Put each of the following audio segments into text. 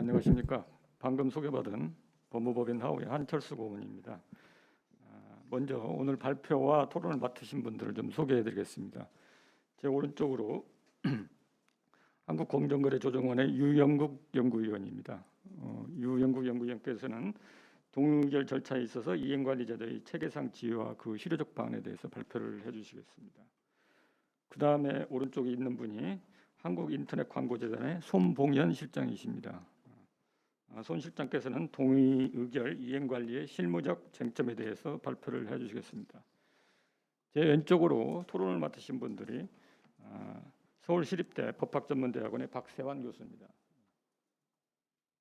안녕하십니까. 방금 소개받은 법무법인 하우의 한철수 고문입니다. 먼저 오늘 발표와 토론을 맡으신 분들을 좀 소개해드리겠습니다. 제 오른쪽으로 한국공정거래조정원의 유영국 연구위원입니다. 유영국 연구위원께서는 동의의결 절차에 있어서 이행관리제도의 체계상 지위와 그 실효적 방안에 대해서 발표를 해주시겠습니다. 그 다음에 오른쪽에 있는 분이 한국인터넷광고재단의 손봉현 실장이십니다. 손 실장께서는 동의의결 이행관리의 실무적 쟁점에 대해서 발표를 해주시겠습니다. 제 왼쪽으로 토론을 맡으신 분들이 서울시립대 법학전문대학원의 박세환 교수입니다.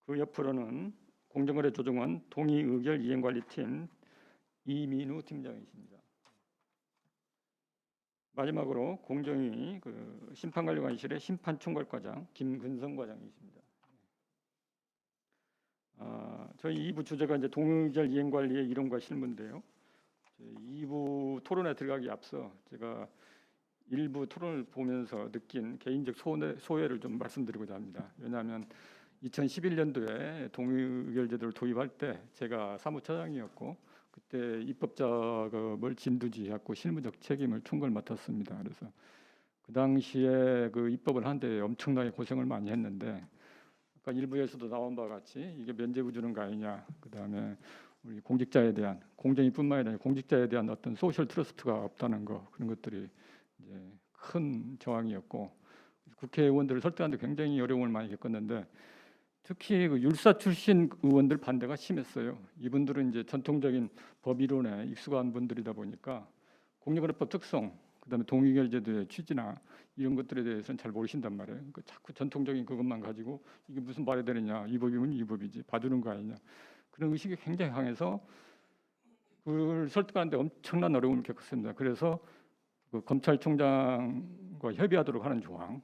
그 옆으로는 공정거래조정원 동의의결 이행관리팀 이민우 팀장이십니다. 마지막으로 공정위 심판관리관실의 심판총괄과장 김근성 과장이십니다. 저희 2부 주제가 이제 동의의결 이행관리의 이론과 실무인데요. 2부 토론에 들어가기 앞서 제가 1부 토론을 보면서 느낀 개인적 소회를 좀 말씀드리고자 합니다. 왜냐하면 2011년도에 동의의결제도를 도입할 때 제가 사무처장이었고 그때 입법 작업을 진두지휘했고 실무적 책임을 총괄 맡았습니다. 그래서 그 당시에 그 입법을 하는데 엄청나게 고생을 많이 했는데 아까 일부에서도 나온 바와 같이 이게 면죄부 주는 거 아니냐. 그다음에 우리 공직자에 대한 공정위뿐만 아니라 공직자에 대한 어떤 소셜 트러스트가 없다는 거 그런 것들이 이제 큰 저항이었고 국회의원들을 설득하는데 굉장히 어려움을 많이 겪었는데 특히 그 율사 출신 의원들 반대가 심했어요. 이분들은 이제 전통적인 법 이론에 익숙한 분들이다 보니까 공정거래법 특성, 그다음에 동의결제도의 취지나 이런 것들에 대해서는 잘 모르신단 말이에요. 그러니까 자꾸 전통적인 그것만 가지고 이게 무슨 말이 되느냐, 이 법이면 이 법이지, 봐주는 거 아니냐 그런 의식이 굉장히 강해서 그걸 설득하는데 엄청난 어려움을 겪었습니다. 그래서 그 검찰총장과 협의하도록 하는 조항,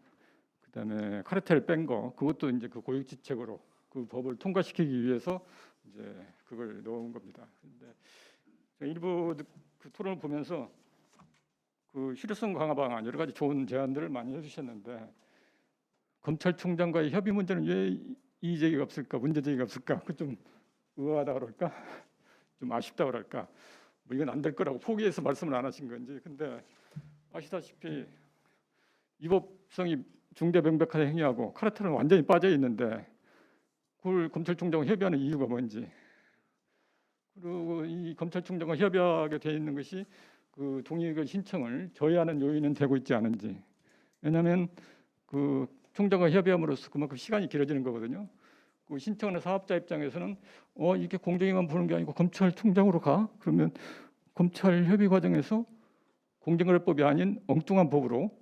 그다음에 카르텔 뺀 거 그것도 이제 그 고육지책으로 그 법을 통과시키기 위해서 이제 그걸 넣은 겁니다. 근데 일부 그 토론을 보면서 그 실효성 강화 방안 여러 가지 좋은 제안들을 많이 해주셨는데 검찰총장과의 협의 문제는 왜 이의 제기가 없을까, 문제 제기가 없을까? 그 좀 의아하다 그럴까, 좀 아쉽다 그럴까? 뭐 이건 안 될 거라고 포기해서 말씀을 안 하신 건지. 근데 아시다시피 위법성이 중대명백한 행위하고 카르텔은 완전히 빠져 있는데 그걸 검찰총장과 협의하는 이유가 뭔지, 그리고 이 검찰총장과 협의하게 돼 있는 것이 그 동의의결 신청을 저해하는 요인은 되고 있지 않은지. 왜냐하면 그 총장과 협의함으로써 그만큼 시간이 길어지는 거거든요. 그 신청하는 사업자 입장에서는 이게 공정위만 보는 게 아니고 검찰총장으로 가? 그러면 검찰 협의 과정에서 공정거래법이 아닌 엉뚱한 법으로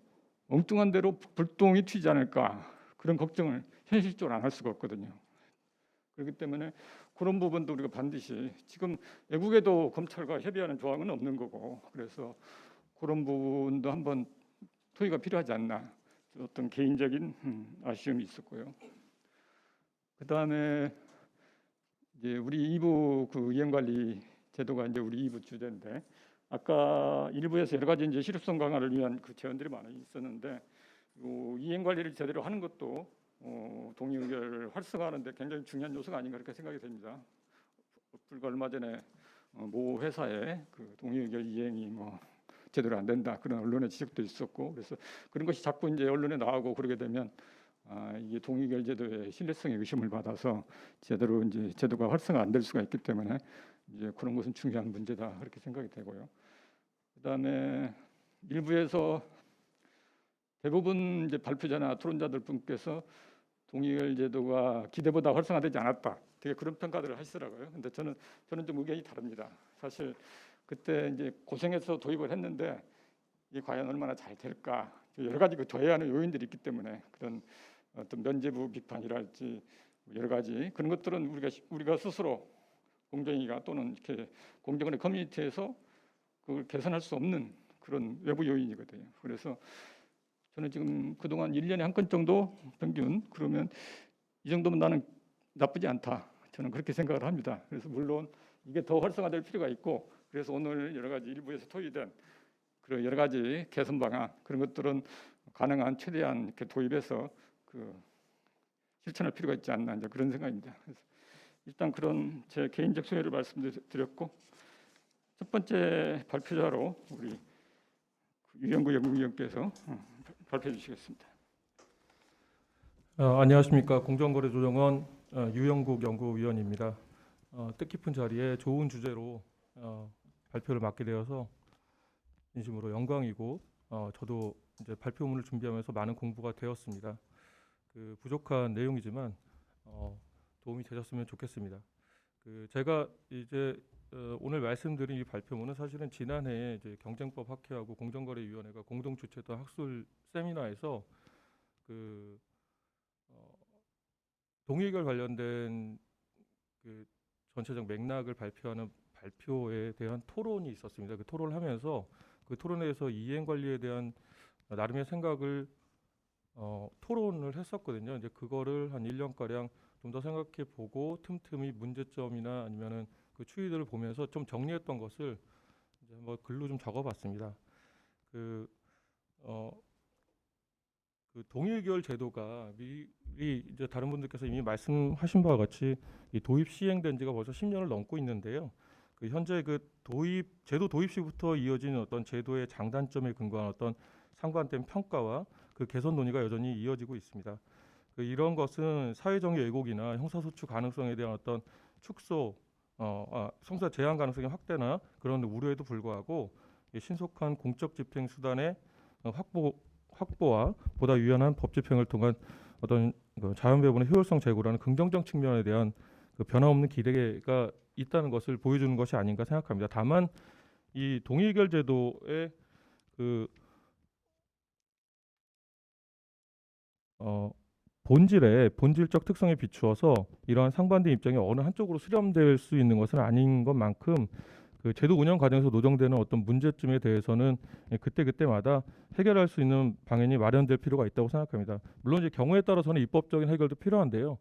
엉뚱한 대로 불똥이 튀지 않을까 그런 걱정을 현실적으로 안 할 수가 없거든요. 그렇기 때문에 그런 부분도 우리가 반드시 지금 외국에도 검찰과 협의하는 조항은 없는 거고 그래서 그런 부분도 한번 토의가 필요하지 않나 어떤 개인적인 아쉬움이 있었고요. 그 다음에 이제 우리 2부 그 이행관리 제도가 이제 우리 2부 주제인데 아까 1부에서 여러 가지 이제 실효성 강화를 위한 그 제안들이 많이 있었는데 이행관리를 제대로 하는 것도 동의의결을 활성화하는데 굉장히 중요한 요소가 아닌가 그렇게 생각이 됩니다. 불과 얼마 전에 모 회사의 그 동의의결 이행이 제대로 안 된다 그런 언론의 지적도 있었고 그래서 그런 것이 자꾸 이제 언론에 나오고 그러게 되면 이게 동의의결 제도의 신뢰성에 의심을 받아서 제대로 이제 제도가 활성화 안 될 수가 있기 때문에 이제 그런 것은 중요한 문제다 그렇게 생각이 되고요. 그다음에 일부에서 대부분 이제 발표자나 토론자들 분께서 동의의결 제도가 기대보다 활성화되지 않았다. 되게 그런 평가들을 하시더라고요. 근데 저는 좀 의견이 다릅니다. 사실 그때 이제 고생해서 도입을 했는데 이게 과연 얼마나 잘 될까? 여러 가지 그 저해하는 요인들이 있기 때문에 그런 어떤 면죄부 비판이랄지 여러 가지 그런 것들은 우리가 스스로 공정위가 또는 이렇게 공정거래 커뮤니티에서 그걸 개선할 수 없는 그런 외부 요인이거든요. 그래서 저는 지금 그동안 1년에 한 건 정도 평균 그러면 이 정도면 나는 나쁘지 않다. 저는 그렇게 생각을 합니다. 그래서 물론 이게 더 활성화될 필요가 있고 그래서 오늘 여러 가지 일부에서 토의된 그런 여러 가지 개선 방안 그런 것들은 가능한 최대한 이렇게 도입해서 그 실천할 필요가 있지 않나 이제 그런 생각입니다. 그래서 일단 그런 제 개인적 소회를 말씀드렸고 첫 번째 발표자로 우리 유영구 연구위원께서 발표해 주시겠습니다. 안녕하십니까. 공정거래조정원 유영국 연구위원입니다. 뜻깊은 자리에 좋은 주제로 발표를 맡게 되어서 진심으로 영광이고 저도 이제 발표문을 준비하면서 많은 공부가 되었습니다. 그 부족한 내용이지만 도움이 되셨으면 좋겠습니다. 제가 이제 오늘 말씀드린 이 발표문은 사실은 지난해 이제 경쟁법 학회하고 공정거래위원회가 공동 주최했던 학술 세미나에서 동의결 관련된 그 전체적 맥락을 발표하는 발표에 대한 토론이 있었습니다. 그 토론을 하면서 그 토론에서 이행 관리에 대한 나름의 생각을 토론을 했었거든요. 이제 그거를 한 1년가량 좀 더 생각해 보고 틈틈이 문제점이나 아니면은 그 추이들을 보면서 좀 정리했던 것을 이제 한번 글로 좀 적어봤습니다. 그 동의의결 제도가 미리 이제 다른 분들께서 이미 말씀하신 바와 같이 이 도입 시행된 지가 벌써 10년을 넘고 있는데요. 그 현재 그 제도 도입 시부터 이어지는 어떤 제도의 장단점에 근거한 어떤 상반된 평가와 그 개선 논의가 여전히 이어지고 있습니다. 이런 것은 사회적 왜곡이나 형사소추 가능성에 대한 어떤 축소, 형사 제한 가능성의 확대나 그런 우려에도 불구하고 신속한 공적 집행 수단의 확보와 보다 유연한 법 집행을 통한 어떤 자연 배분의 효율성 제고라는 긍정적 측면에 대한 그 변함없는 기대가 있다는 것을 보여주는 것이 아닌가 생각합니다. 다만 이 동의의결 제도의 본질적 특성에 비추어서 이러한 상반된 입장이 어느 한쪽으로 수렴될 수 있는 것은 아닌 것만큼 그 제도 운영 과정에서 노정되는 어떤 문제점에 대해서는 그때마다 해결할 수 있는 방안이 마련될 필요가 있다고 생각합니다. 물론 이제 경우에 따라서는 입법적인 해결도 필요한데요.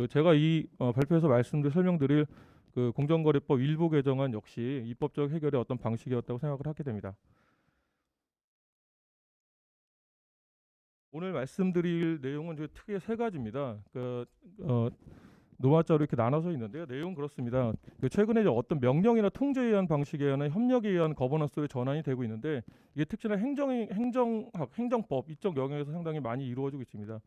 제가 이 발표에서 설명드릴 그 공정거래법 일부 개정안 역시 입법적 해결의 어떤 방식이었다고 생각을 하게 됩니다. 오늘 말씀드릴 내용은 크게 세 가지입니다. 노마자로 이렇게 나눠서 있는데요. 내용 그렇습니다. 최근에 어떤 명령이나 통제에 의한 방식에 의한 협력에 의한 거버넌스로 전환이 되고 있는데 이게 특히나 행정법 이쪽 영역에서 상당히 많이 이루어지고 있습니다.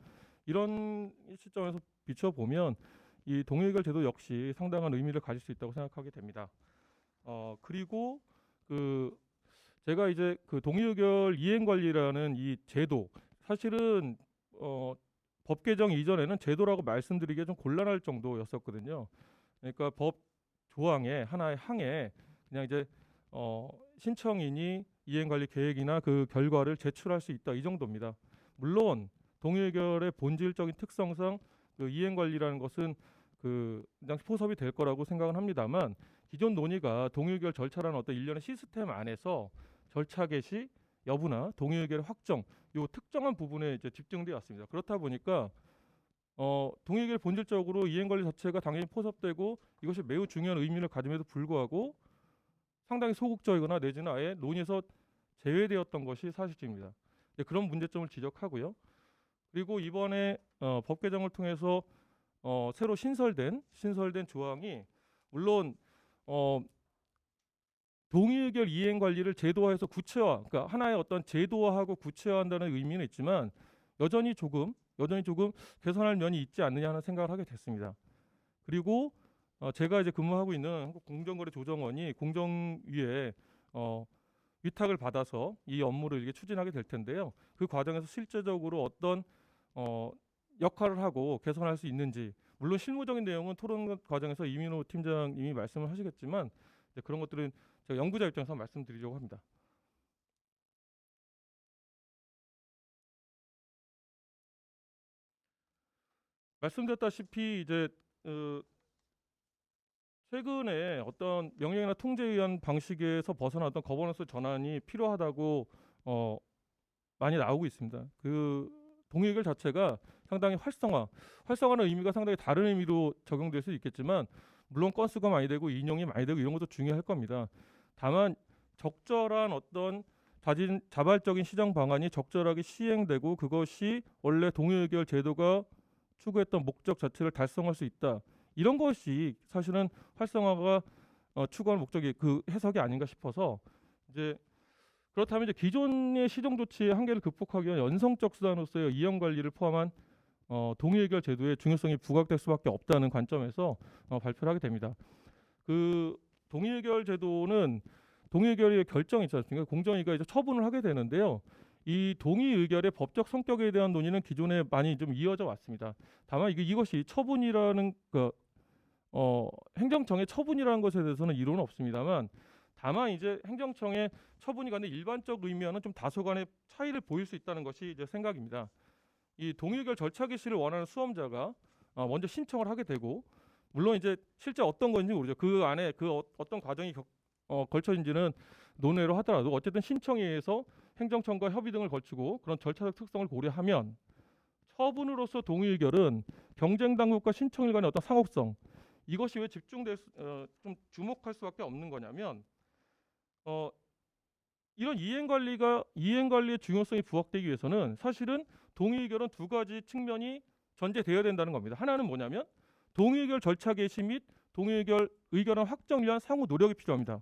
이런 시점에서 비춰보면 이 동의의결 제도 역시 상당한 의미를 가질 수 있다고 생각하게 됩니다. 그리고 제가 이제 동의의결 이행관리라는 이 제도 사실은 법 개정 이전에는 제도라고 말씀드리기가 좀 곤란할 정도였었거든요. 그러니까 법 조항의 하나의 항에 그냥 이제 신청인이 이행관리 계획이나 그 결과를 제출할 수 있다 이 정도입니다. 물론 동의의결의 본질적인 특성상 그 이행관리라는 것은 그냥 포섭이 될 거라고 생각은 합니다만 기존 논의가 동의의결 절차라는 어떤 일련의 시스템 안에서 절차 개시 여부나 동의의결의 확정 요 특정한 부분에 이제 집중되어 왔습니다. 그렇다 보니까 동의의결 본질적으로 이행관리 자체가 당연히 포섭되고 이것이 매우 중요한 의미를 가짐에도 불구하고 상당히 소극적이거나 내지는 아예 논의에서 제외되었던 것이 사실입니다. 그런 문제점을 지적하고요. 그리고 이번에 법 개정을 통해서 새로 신설된 조항이 물론 동의의결 이행 관리를 제도화해서 구체화, 그러니까 하나의 어떤 제도화하고 구체화한다는 의미는 있지만 여전히 조금 개선할 면이 있지 않느냐 하는 생각을 하게 됐습니다. 그리고 제가 이제 근무하고 있는 한국공정거래조정원이 공정위에 위탁을 받아서 이 업무를 이렇게 추진하게 될 텐데요. 그 과정에서 실제적으로 어떤 역할을 하고 개선할 수 있는지, 물론 실무적인 내용은 토론 과정에서 이민호 팀장님이 말씀을 하시겠지만 그런 것들은 제가 연구자 입장에서 말씀드리려고 합니다. 말씀드렸다시피 이제 최근에 어떤 명령이나 통제에 의한 방식에서 벗어나 어떤 거버넌스 전환이 필요하다고 많이 나오고 있습니다. 동의의결 자체가 상당히 활성화는 의미가 상당히 다른 의미로 적용될 수 있겠지만 물론 건수가 많이 되고 인용이 많이 되고 이런 것도 중요할 겁니다. 다만 적절한 어떤 자발적인 시정 방안이 적절하게 시행되고 그것이 원래 동의의결 제도가 추구했던 목적 자체를 달성할 수 있다. 이런 것이 사실은 활성화가 추구하는 목적이 그 해석이 아닌가 싶어서 이제 그렇다면 이제 기존의 시정 조치의 한계를 극복하기 위한 연성적 수단으로서의 이행 관리를 포함한 동의 의결 제도의 중요성이 부각될 수밖에 없다는 관점에서 발표를 하게 됩니다. 그 동의 의결 제도는 동의 의결의 결정이 있지 않습니까? 공정위가 이제 처분을 하게 되는데요. 이 동의 의결의 법적 성격에 대한 논의는 기존에 많이 좀 이어져 왔습니다. 다만 이것이 처분이라는 행정청의 처분이라는 것에 대해서는 이론은 없습니다만, 다만 이제 행정청의 처분이 간의 일반적 의미와는 좀 다소간의 차이를 보일 수 있다는 것이 이제 생각입니다. 이 동의 의결 절차 개시를 원하는 수험자가 먼저 신청을 하게 되고, 물론 이제 실제 어떤 건지 모르죠. 그 안에 어떤 과정이 걸쳐진지는 논외로 하더라도 어쨌든 신청에 의해서 행정청과 협의 등을 거치고 그런 절차적 특성을 고려하면 처분으로서 동의 의결은 경쟁 당국과 신청일 간의 어떤 상호성, 이것이 왜 좀 주목할 수밖에 없는 거냐면 이런 이행 관리의 중요성이 부각되기 위해서는 사실은 동의 의결은 두 가지 측면이 전제되어야 된다는 겁니다. 하나는 뭐냐면 동의 의결 절차 개시 및 동의 의결안 확정을 위한 상호 노력이 필요합니다.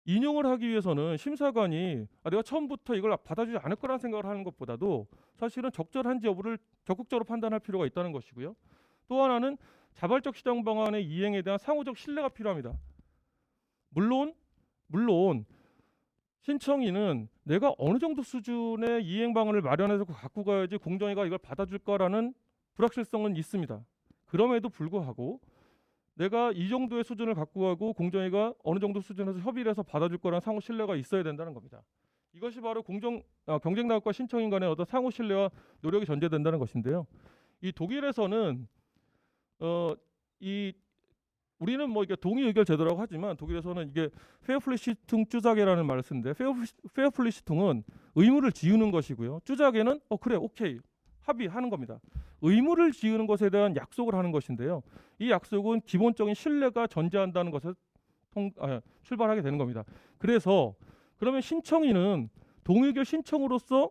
인용을 하기 위해서는 심사관이 내가 처음부터 이걸 받아주지 않을 거라는 생각을 하는 것보다도 사실은 적절한지 여부를 적극적으로 판단할 필요가 있다는 것이고요. 또 하나는 자발적 시정 방안의 이행에 대한 상호적 신뢰가 필요합니다. 물론 신청인은 내가 어느 정도 수준의 이행 방안을 마련해서 갖고 가야지 공정위가 이걸 받아줄 거라는 불확실성은 있습니다. 그럼에도 불구하고 내가 이 정도의 수준을 갖고 가고 공정위가 어느 정도 수준에서 협의를 해서 받아줄 거라는 상호 신뢰가 있어야 된다는 겁니다. 이것이 바로 경쟁당국과 신청인 간의 어떤 상호 신뢰와 노력이 전제된다는 것인데요. 이 독일에서는 우리는 뭐 이게 동의 의결 제도라고 하지만 독일에서는 이게 페어플리시퉁 쭈자게라는 말을 쓰는데 페어플리시퉁은 의무를 지우는 것이고요. 쭈자게는 그래 오케이 합의하는 겁니다. 의무를 지우는 것에 대한 약속을 하는 것인데요. 이 약속은 기본적인 신뢰가 전제한다는 것을 출발하게 되는 겁니다. 그래서 그러면 신청인은 동의 의결 신청으로서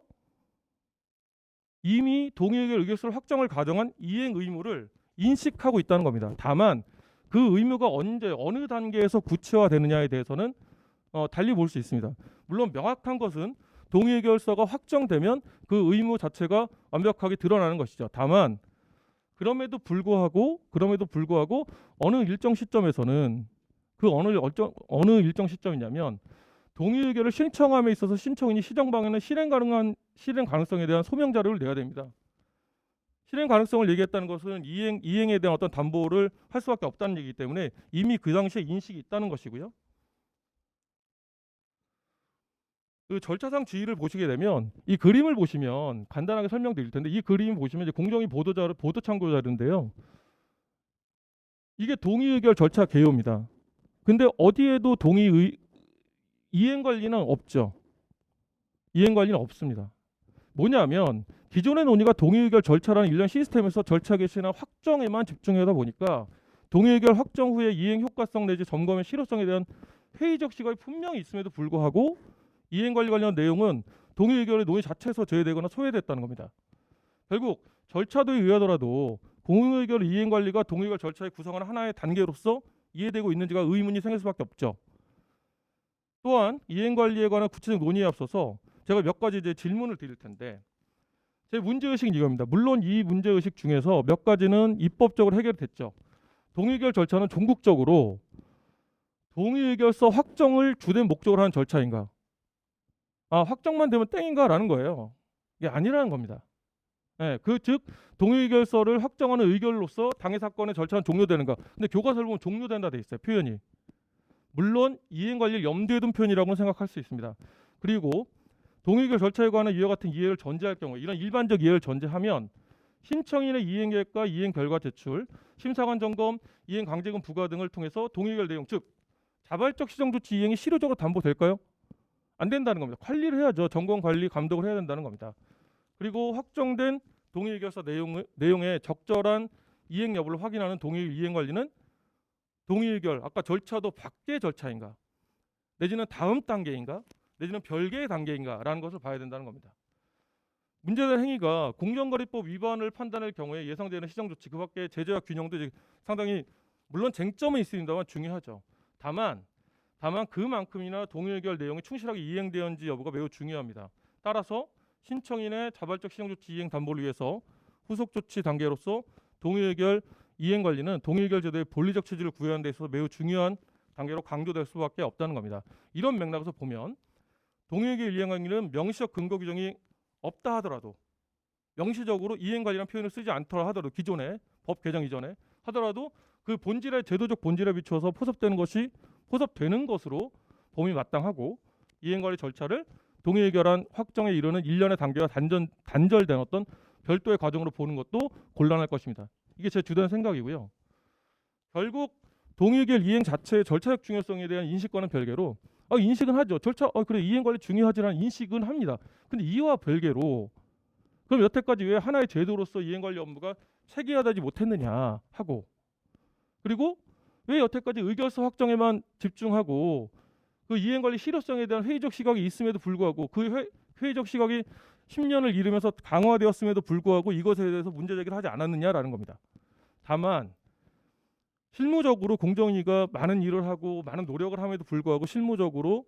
이미 동의 의결 의결서를 확정을 가정한 이행 의무를 인식하고 있다는 겁니다. 다만 그 의무가 언제 어느 단계에서 구체화되느냐에 대해서는 달리 볼 수 있습니다. 물론 명확한 것은 동의 의결서가 확정되면 그 의무 자체가 완벽하게 드러나는 것이죠. 다만 그럼에도 불구하고 어느 일정 시점에서는 그 어느 일정 시점이냐면 동의 의결을 신청함에 있어서 신청인이 시정 방안의 실행 가능성에 대한 소명 자료를 내야 됩니다. 실행 가능성을 얘기했다는 것은 이행에 대한 어떤 담보를 할 수밖에 없다는 얘기이기 때문에 이미 그 당시에 인식이 있다는 것이고요. 그 절차상 지위를 보시게 되면 이 그림을 보시면 간단하게 설명드릴 텐데, 이 그림 보시면 이제 공정위 보도 참고 자료인데요. 이게 동의 의결 절차 개요입니다. 근데 어디에도 이행 관리는 없죠. 이행 관리는 없습니다. 뭐냐면 기존의 논의가 동의 의결 절차라는 일련 시스템에서 절차 개시나 확정에만 집중하다 보니까 동의 의결 확정 후에 이행 효과성 내지 점검의 실효성에 대한 회의적 시각이 분명히 있음에도 불구하고 이행 관리 관련 내용은 동의 의결의 논의 자체에서 제외되거나 소외됐다는 겁니다. 결국 절차도에 의하더라도 공의 의결 이행 관리가 동의 의결 절차의 구성하는 하나의 단계로서 이해되고 있는지가 의문이 생길 수밖에 없죠. 또한 이행 관리에 관한 구체적 논의에 앞서서 제가 몇 가지 이제 질문을 드릴 텐데, 제 문제의식은 이겁니다. 물론 이 문제의식 중에서 몇 가지는 입법적으로 해결됐죠. 동의의결 절차는 종국적으로 동의의결서 확정을 주된 목적으로 하는 절차인가? 확정만 되면 땡인가라는 거예요. 이게 아니라는 겁니다. 즉 동의의결서를 확정하는 의결로서 당해 사건의 절차는 종료되는가? 근데 교과서를 보면 종료된다 돼 있어요. 표현이. 물론 이행 관리를 염두에 둔 표현이라고는 생각할 수 있습니다. 그리고 동의의결 절차에 관한 이와 같은 이해를 전제할 경우, 이런 일반적 이해를 전제하면 신청인의 이행 계획과 이행 결과 제출, 심사관 점검, 이행 강제금 부과 등을 통해서 동의의결 내용, 즉 자발적 시정 조치 이행이 실효적으로 담보될까요? 안 된다는 겁니다. 관리를 해야죠. 점검, 관리, 감독을 해야 된다는 겁니다. 그리고 확정된 동의의결서 내용의 적절한 이행 여부를 확인하는 동의 이행 관리는 동의의결, 아까 절차도 밖의 절차인가, 내지는 다음 단계인가, 내지는 별개의 단계인가라는 것을 봐야 된다는 겁니다. 문제된 행위가 공정거래법 위반을 판단할 경우에 예상되는 시정 조치 그 밖에 제재와 균형도 이제 상당히 물론 쟁점은 있습니다만 중요하죠. 다만 그만큼이나 동의 의결 내용이 충실하게 이행되었는지 여부가 매우 중요합니다. 따라서 신청인의 자발적 시정 조치 이행 담보를 위해서 후속 조치 단계로서 동의 의결 이행 관리는 동의 의결 제도의 본리적 취지를 구현하는 데 있어서 매우 중요한 단계로 강조될 수밖에 없다는 겁니다. 이런 맥락에서 보면 동의 의결 이행 관리는 명시적 근거 규정이 없다 하더라도 명시적으로 이행 관리라는 표현을 쓰지 않더라 하더라도 기존에 법 개정 이전에 하더라도 그 본질의 제도적 본질에 비추어서 포섭되는 것으로 범위 마땅하고 이행 관리 절차를 동의 의결안 확정에 이르는 일련의 단계가 단절된 어떤 별도의 과정으로 보는 것도 곤란할 것입니다. 이게 제 주된 생각이고요. 결국 동의 의결 이행 자체의 절차적 중요성에 대한 인식과는 별개로 인식은 하죠. 절차 그래 이행 관리 중요하지라는 인식은 합니다. 근데 이와 별개로 그럼 여태까지 왜 하나의 제도로서 이행 관리 업무가 체계화되지 못했느냐 하고 그리고 왜 여태까지 의결서 확정에만 집중하고 그 이행 관리 실효성에 대한 회의적 시각이 있음에도 불구하고 그 회의적 시각이 10년을 이르면서 강화되었음에도 불구하고 이것에 대해서 문제 제기를 하지 않았느냐라는 겁니다. 다만 실무적으로 공정위가 많은 일을 하고 많은 노력을 함에도 불구하고 실무적으로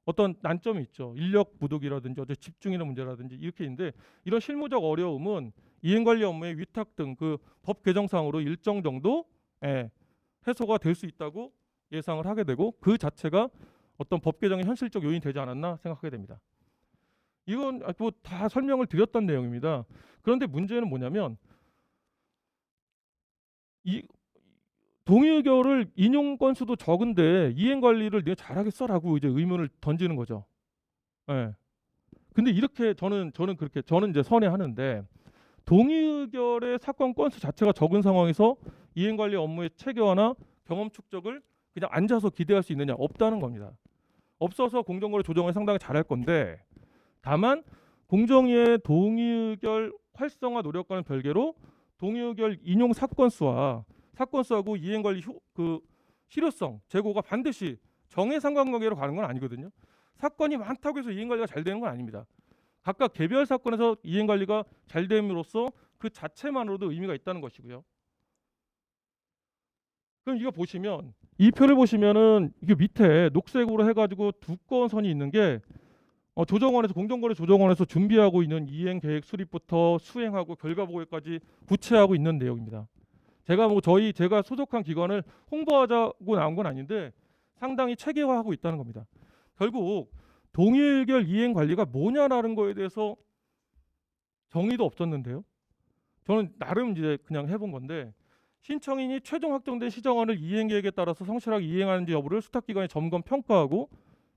어떤 난점이 있죠. 인력 부족이라든지 어떤 집중이나 문제라든지 이렇게 있는데 이런 실무적 어려움은 이행관리 업무의 위탁 등 그 법 개정상으로 일정 정도 해소가 될 수 있다고 예상을 하게 되고 그 자체가 어떤 법 개정의 현실적 요인이 되지 않았나 생각하게 됩니다. 이건 뭐 다 설명을 드렸던 내용입니다. 그런데 문제는 뭐냐면 이 동의 의결을 인용 건수도 적은데 이행 관리를 네가 잘하겠어라고 이제 의문을 던지는 거죠. 근데 이렇게 저는 이제 선회하는데 동의 의결의 사건 건수 자체가 적은 상황에서 이행 관리 업무의 체계화나 경험 축적을 그냥 앉아서 기대할 수 있느냐? 없다는 겁니다. 없어서 공정거래 조정을 상당히 잘할 건데 다만 공정위의 동의 의결 활성화 노력과는 별개로 동의 의결 인용 사건 수하고 이행 관리 그 실효성 재고가 반드시 정해 상관관계로 가는 건 아니거든요. 사건이 많다고 해서 이행 관리가 잘 되는 건 아닙니다. 각각 개별 사건에서 이행 관리가 잘 됨으로써 그 자체만으로도 의미가 있다는 것이고요. 그럼 이거 보시면 이 표를 보시면은 이게 밑에 녹색으로 해가지고 두꺼운 선이 있는 게 조정원에서 공정거래 조정원에서 준비하고 있는 이행 계획 수립부터 수행하고 결과 보고까지 구체하고 있는 내용입니다. 제가 제가 소속한 기관을 홍보하자고 나온 건 아닌데 상당히 체계화하고 있다는 겁니다. 결국 동의 의결 이행 관리가 뭐냐라는 거에 대해서 정의도 없었는데요. 저는 나름 이제 그냥 해본 건데 신청인이 최종 확정된 시정안을 이행 계획에 따라서 성실하게 이행하는지 여부를 수탁기관이 점검 평가하고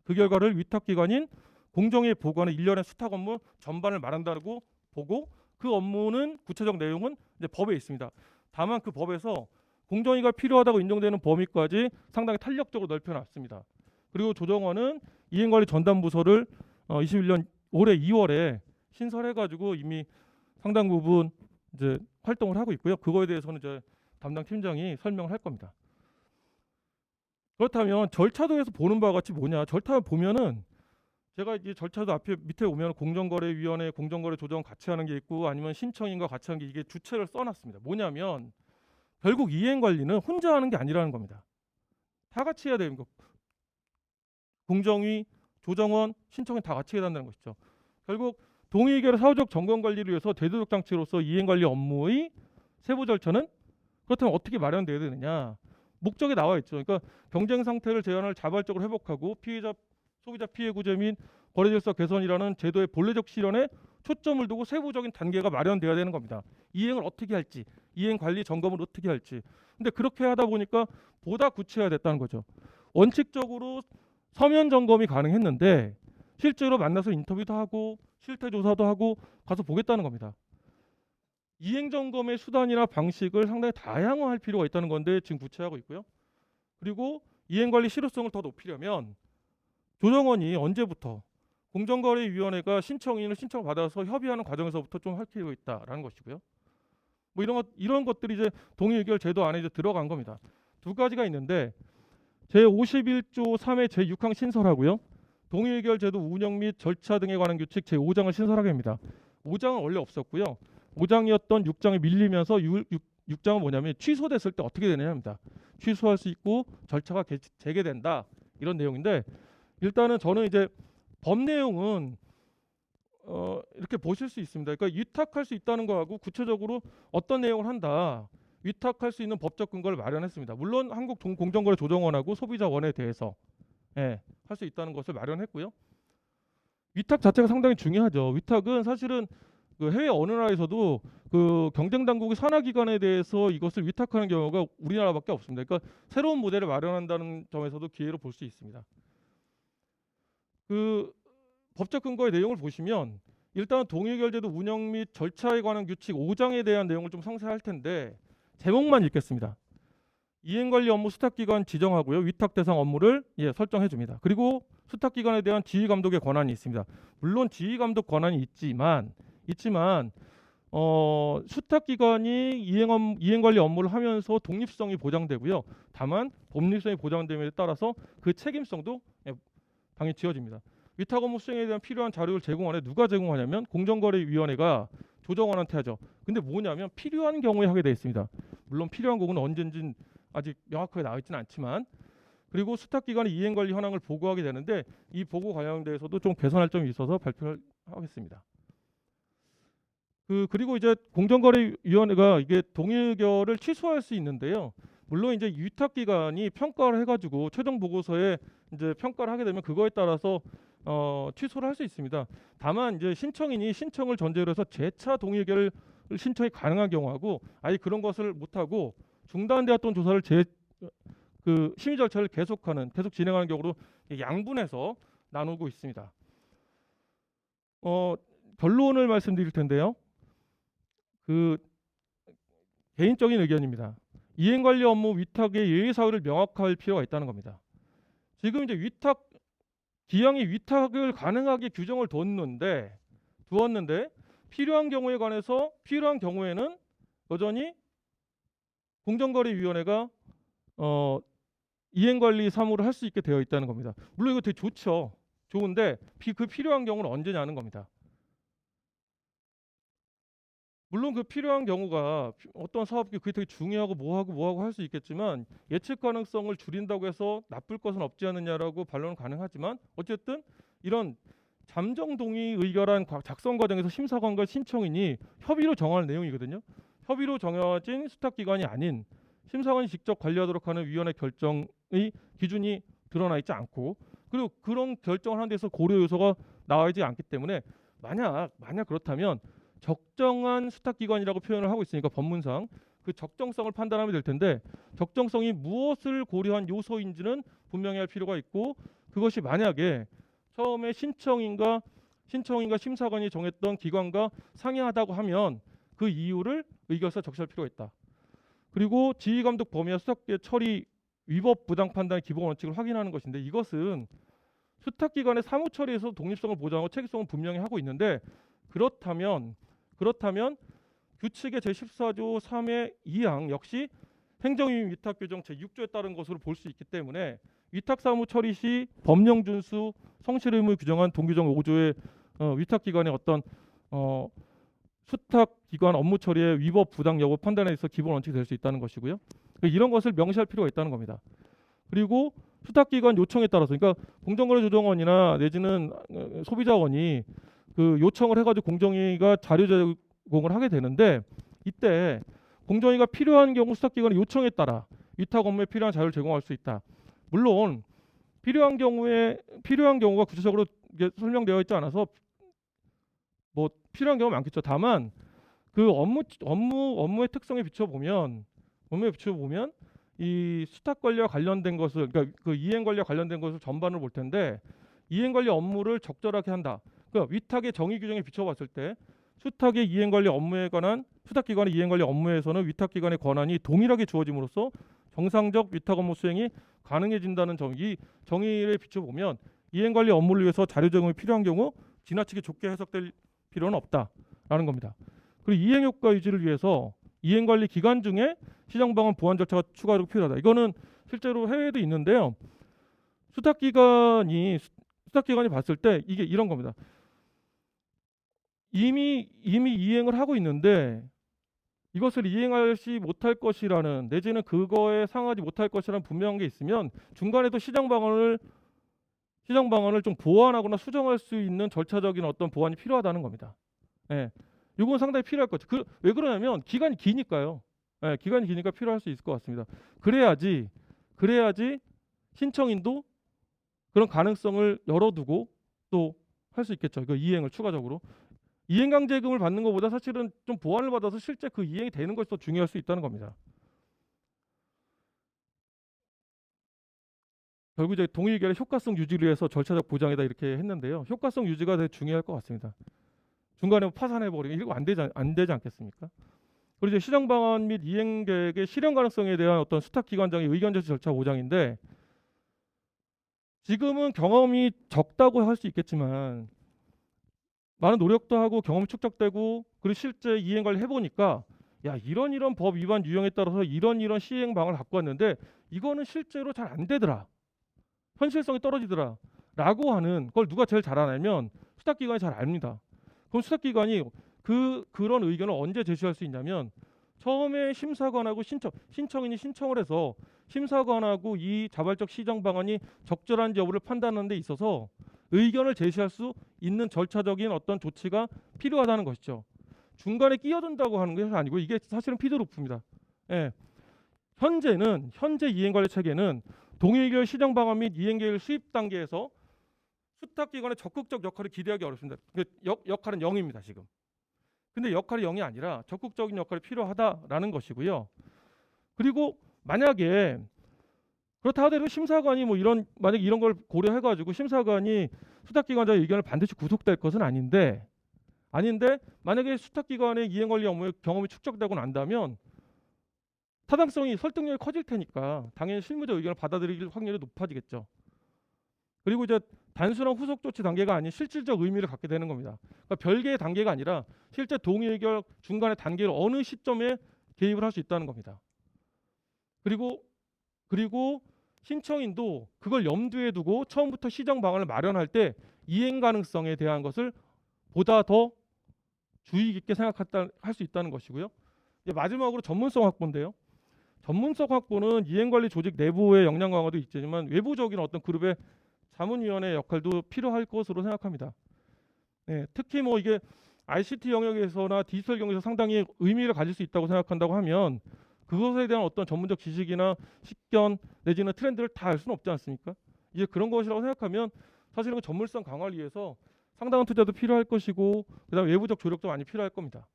그 결과를 위탁기관인 공정위에 보고하는 일련의 수탁 업무 전반을 말한다고 보고 그 업무는 구체적 내용은 이제 법에 있습니다. 다만 그 법에서 공정위가 필요하다고 인정되는 범위까지 상당히 탄력적으로 넓혀놨습니다. 그리고 조정원은 이행관리 전담부서를 21년 올해 2월에 신설해가지고 이미 상당 부분 이제 활동을 하고 있고요. 그거에 대해서는 이제 담당 팀장이 설명을 할 겁니다. 그렇다면 절차도에서 보는 바와 같이 뭐냐? 절차 보면은 제가 이제 절차도 밑에 오면 공정거래위원회 공정거래 조정 같이 하는 게 있고 아니면 신청인과 같이 하는 게 이게 주체를 써놨습니다. 뭐냐면 결국 이행 관리는 혼자 하는 게 아니라는 겁니다. 다 같이 해야 되는 거. 공정위, 조정원, 신청인 다 같이 해야 된다는 것이죠. 결국 동의 의결의 사후적 점검 관리를 위해서 제도적 장치로서 이행 관리 업무의 세부 절차는 그렇다면 어떻게 마련돼야 되느냐? 목적에 나와 있죠. 그러니까 경쟁 상태를 제한을 자발적으로 회복하고 피해자 소비자 피해 구제 및 거래 질서 개선이라는 제도의 본래적 실현에 초점을 두고 세부적인 단계가 마련돼야 되는 겁니다. 이행을 어떻게 할지, 이행 관리 점검을 어떻게 할지. 근데 그렇게 하다 보니까 보다 구체화됐다는 거죠. 원칙적으로 서면 점검이 가능했는데 실제로 만나서 인터뷰도 하고 실태 조사도 하고 가서 보겠다는 겁니다. 이행 점검의 수단이나 방식을 상당히 다양화할 필요가 있다는 건데 지금 구체하고 있고요. 그리고 이행 관리 실효성을 더 높이려면 조정원이 언제부터 공정거래위원회가 신청인을 신청받아서 협의하는 과정에서부터 좀 할 필요가 있다라는 것이고요. 뭐 이런 것들이 이제 동의 의결 제도 안에 이제 들어간 겁니다. 두 가지가 있는데 제51조 3의 제6항 신설하고요. 동의 의결 제도 운영 및 절차 등에 관한 규칙 제5장을 신설하게 합니다. 5장은 원래 없었고요. 5장이었던 6장에 밀리면서 6장은 뭐냐면 취소됐을 때 어떻게 되느냐입니다. 취소할 수 있고 절차가 재개된다 이런 내용인데, 일단은 저는 이제 법 내용은 이렇게 보실 수 있습니다. 그러니까 위탁할 수 있다는 거하고 구체적으로 어떤 내용을 한다, 위탁할 수 있는 법적 근거를 마련했습니다. 물론 한국공정거래조정원하고 소비자원에 대해서 할 수 있다는 것을 마련했고요. 위탁 자체가 상당히 중요하죠. 위탁은 사실은 그 해외 어느 나라에서도 그 경쟁 당국의 산하 기관에 대해서 이것을 위탁하는 경우가 우리나라밖에 없습니다. 그러니까 새로운 모델을 마련한다는 점에서도 기회로 볼 수 있습니다. 그 법적 근거의 내용을 보시면 일단 동의결제도 운영 및 절차에 관한 규칙 5장에 대한 내용을 좀 상세할 텐데 제목만 읽겠습니다. 이행관리 업무 수탁기관 지정하고요. 위탁 대상 업무를 설정해 줍니다. 그리고 수탁기관에 대한 지휘감독의 권한이 있습니다. 물론 지휘감독 권한이 있지만 수탁기관이 이행관리 업무를 하면서 독립성이 보장되고요. 다만 법률성이 보장됨에 따라서 그 책임성도 당연히 지어집니다. 위탁 업무 수행에 대한 필요한 자료를 제공하는데 누가 제공하냐면 공정거래위원회가 조정원한테 하죠. 근데 뭐냐면 필요한 경우에 하게 되어 있습니다. 물론 필요한 경우는 언제인지 아직 명확하게 나와 있지는 않지만, 그리고 수탁기관이 이행관리 현황을 보고하게 되는데 이 보고 관련돼서도 좀 개선할 점이 있어서 발표를 하겠습니다. 그리고 이제 공정거래위원회가 이게 동의결을 취소할 수 있는데요. 물론 이제 위탁기관이 평가를 해가지고 최종 보고서에 이제 평가를 하게 되면 그거에 따라서 취소를 할 수 있습니다. 다만 이제 신청인이 신청을 전제로 해서 재차 동의결 신청이 가능한 경우하고 아예 그런 것을 못하고 중단되었던 조사를 심의 절차를 계속 진행하는 경우로 양분해서 나누고 있습니다. 결론을 말씀드릴 텐데요. 개인적인 의견입니다. 이행관리 업무 위탁의 예의 사유를 명확할 필요가 있다는 겁니다. 지금 이제 기왕이 위탁을 가능하게 규정을 두었는데 필요한 경우에는 여전히 공정거래위원회가 이행관리 사무를 할 수 있게 되어 있다는 겁니다. 물론 이거 되게 좋죠. 좋은데 그 필요한 경우는 언제냐는 겁니다. 물론 그 필요한 경우가 어떤 사업이 그게 되게 중요하고 뭐하고 할 수 있겠지만 예측 가능성을 줄인다고 해서 나쁠 것은 없지 않느냐라고 반론은 가능하지만 어쨌든 이런 잠정 동의 의결안 작성 과정에서 심사관과 신청인이 협의로 정하는 내용이거든요. 협의로 정해진 수탁기관이 아닌 심사관이 직접 관리하도록 하는 위원회 결정의 기준이 드러나 있지 않고, 그리고 그런 결정을 하는 데서 고려 요소가 나와 있지 않기 때문에 만약 그렇다면 적정한 수탁기관이라고 표현을 하고 있으니까 법문상 그 적정성을 판단하면 될 텐데, 적정성이 무엇을 고려한 요소인지는 분명히 할 필요가 있고, 그것이 만약에 처음에 신청인과 심사관이 정했던 기관과 상이하다고 하면 그 이유를 의결서 적시할 필요가 있다. 그리고 지휘감독 범위와 수탁계 처리 위법 부당 판단의 기본 원칙을 확인하는 것인데, 이것은 수탁기관의 사무 처리에서 독립성을 보장하고 책임성을 분명히 하고 있는데, 그렇다면 규칙의 제14조 3의 2항 역시 행정위임 위탁규정 제6조에 따른 것으로 볼 수 있기 때문에 위탁사무 처리 시 법령 준수 성실 의무를 규정한 동규정 5조의 위탁기관의 어떤 수탁기관 업무 처리의 위법 부당 여부 판단에 있어 기본 원칙이 될 수 있다는 것이고요. 이런 것을 명시할 필요가 있다는 겁니다. 그리고 수탁기관 요청에 따라서, 그러니까 공정거래조정원이나 내지는 소비자원이 그 요청을 해가지고 공정위가 자료 제공을 하게 되는데, 이때 공정위가 필요한 경우 수탁기관의 요청에 따라 위탁 업무에 필요한 자료를 제공할 수 있다. 물론 필요한 경우가 구체적으로 설명되어 있지 않아서 뭐 필요한 경우가 많겠죠. 다만 그 업무의 특성에 비춰보면 이 수탁 관리와 관련된 것을, 그러니까 그 이행 관리와 관련된 것을 전반을 볼 텐데, 이행 관리 업무를 적절하게 한다. 그러니까 위탁의 정의 규정에 비춰봤을 때 수탁의 이행관리 업무에 관한 수탁기관의 이행관리 업무에서는 위탁기관의 권한이 동일하게 주어짐으로써 정상적 위탁 업무 수행이 가능해진다는 점, 이 정의를 비춰보면 이행관리 업무를 위해서 자료 제공이 필요한 경우 지나치게 좁게 해석될 필요는 없다라는 겁니다. 그리고 이행효과 유지를 위해서 이행관리 기간 중에 시정방안 보완 절차가 추가로 필요하다. 이거는 실제로 해외에도 있는데요. 수탁기관이 봤을 때 이게 이런 겁니다. 이미 이행을 하고 있는데 이것을 이행하지 못할 것이라는 내지는 그거에 상하지 못할 것이라는 분명한 게 있으면 중간에도 시정 방안을 좀 보완하거나 수정할 수 있는 절차적인 어떤 보완이 필요하다는 겁니다. 예. 이건 상당히 필요할 것 같아요. 왜 그러냐면 기간이 기니까요. 예, 기간이 기니까 필요할 수 있을 것 같습니다. 그래야지 신청인도 그런 가능성을 열어두고 또 할 수 있겠죠. 그 이행을 추가적으로 이행강제금을 받는 것보다 사실은 좀 보완을 받아서 실제 그 이행이 되는 것이 더 중요할 수 있다는 겁니다. 결국 이제 동의결의 효과성 유지를 위해서 절차적 보장이다 이렇게 했는데요. 효과성 유지가 되게 중요할 것 같습니다. 중간에 파산해버리면 이거 안 되지 않겠습니까? 그리고 이제 시정 방안 및 이행 계획의 실현 가능성에 대한 어떤 수탁 기관장의 의견 제시 절차 보장인데 지금은 경험이 적다고 할 수 있겠지만 많은 노력도 하고 경험이 축적되고 그리고 실제 이행 관리 해보니까 야 이런 법 위반 유형에 따라서 이런 시행 방안을 갖고 왔는데 이거는 실제로 잘 안 되더라. 현실성이 떨어지더라. 라고 하는 걸 누가 제일 잘 아냐면 수탁기관이 잘 압니다. 그럼 수탁기관이 그런 의견을 언제 제시할 수 있냐면 처음에 심사관하고 신청인이 신청을 해서 심사관하고 이 자발적 시정 방안이 적절한지 여부를 판단하는 데 있어서 의견을 제시할 수 있는 절차적인 어떤 조치가 필요하다는 것이죠. 중간에 끼어든다고 하는 것이 아니고 이게 사실은 피드루프입니다. 예. 현재 이행관리 체계는 동의결 시정 방안 및 이행계획 수립 단계에서 수탁기관의 적극적 역할을 기대하기 어렵습니다. 역할은 0입니다 지금. 근데 역할이 0이 아니라 적극적인 역할이 필요하다라는 것이고요. 그리고 만약에 그렇다 하더라도 심사관이 만약에 이런 걸 고려해가지고 심사관이 수탁기관자의 의견을 반드시 구속될 것은 아닌데 만약에 수탁기관의 이행관리 업무에 경험이 축적되고 난다면 타당성이 설득력이 커질 테니까 당연히 실무적 의견을 받아들일 확률이 높아지겠죠. 그리고 이제 단순한 후속 조치 단계가 아닌 실질적 의미를 갖게 되는 겁니다. 그러니까 별개의 단계가 아니라 실제 동의 의결 중간의 단계를 어느 시점에 개입을 할 수 있다는 겁니다. 그리고 신청인도 그걸 염두에 두고 처음부터 시정 방안을 마련할 때 이행 가능성에 대한 것을 보다 더 주의 깊게 생각할 수 있다는 것이고요. 이제 마지막으로 전문성 확보인데요. 전문성 확보는 이행관리 조직 내부의 역량 강화도 있지만 외부적인 어떤 그룹의 자문위원회 역할도 필요할 것으로 생각합니다. 네, 특히 이게 ICT 영역에서나 디지털 경제에서 상당히 의미를 가질 수 있다고 생각한다고 하면 그것에 대한 어떤 전문적 지식이나 식견 내지는 트렌드를 다 알 수는 없지 않습니까? 이제 그런 것이라고 생각하면 사실은 그 전문성 강화를 위해서 상당한 투자도 필요할 것이고 그다음에 외부적 조력도 많이 필요할 겁니다.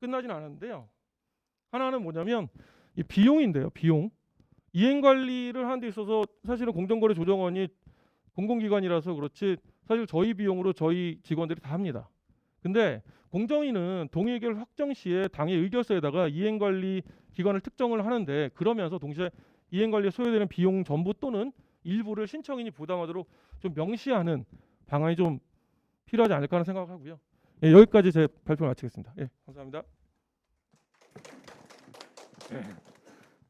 끝나진 않았는데요. 하나는 뭐냐면 이 비용인데요. 비용. 이행 관리를 하는 데 있어서 사실은 공정거래조정원이 공공기관이라서 그렇지 사실 저희 비용으로 저희 직원들이 다 합니다. 근데 공정위는 동의의결 확정 시에 당의 의결서에다가 이행관리 기관을 특정을 하는데 그러면서 동시에 이행관리에 소요되는 비용 전부 또는 일부를 신청인이 부담하도록 좀 명시하는 방안이 좀 필요하지 않을까 하는 생각을 하고요. 예, 여기까지 제 발표를 마치겠습니다. 예, 감사합니다. 네.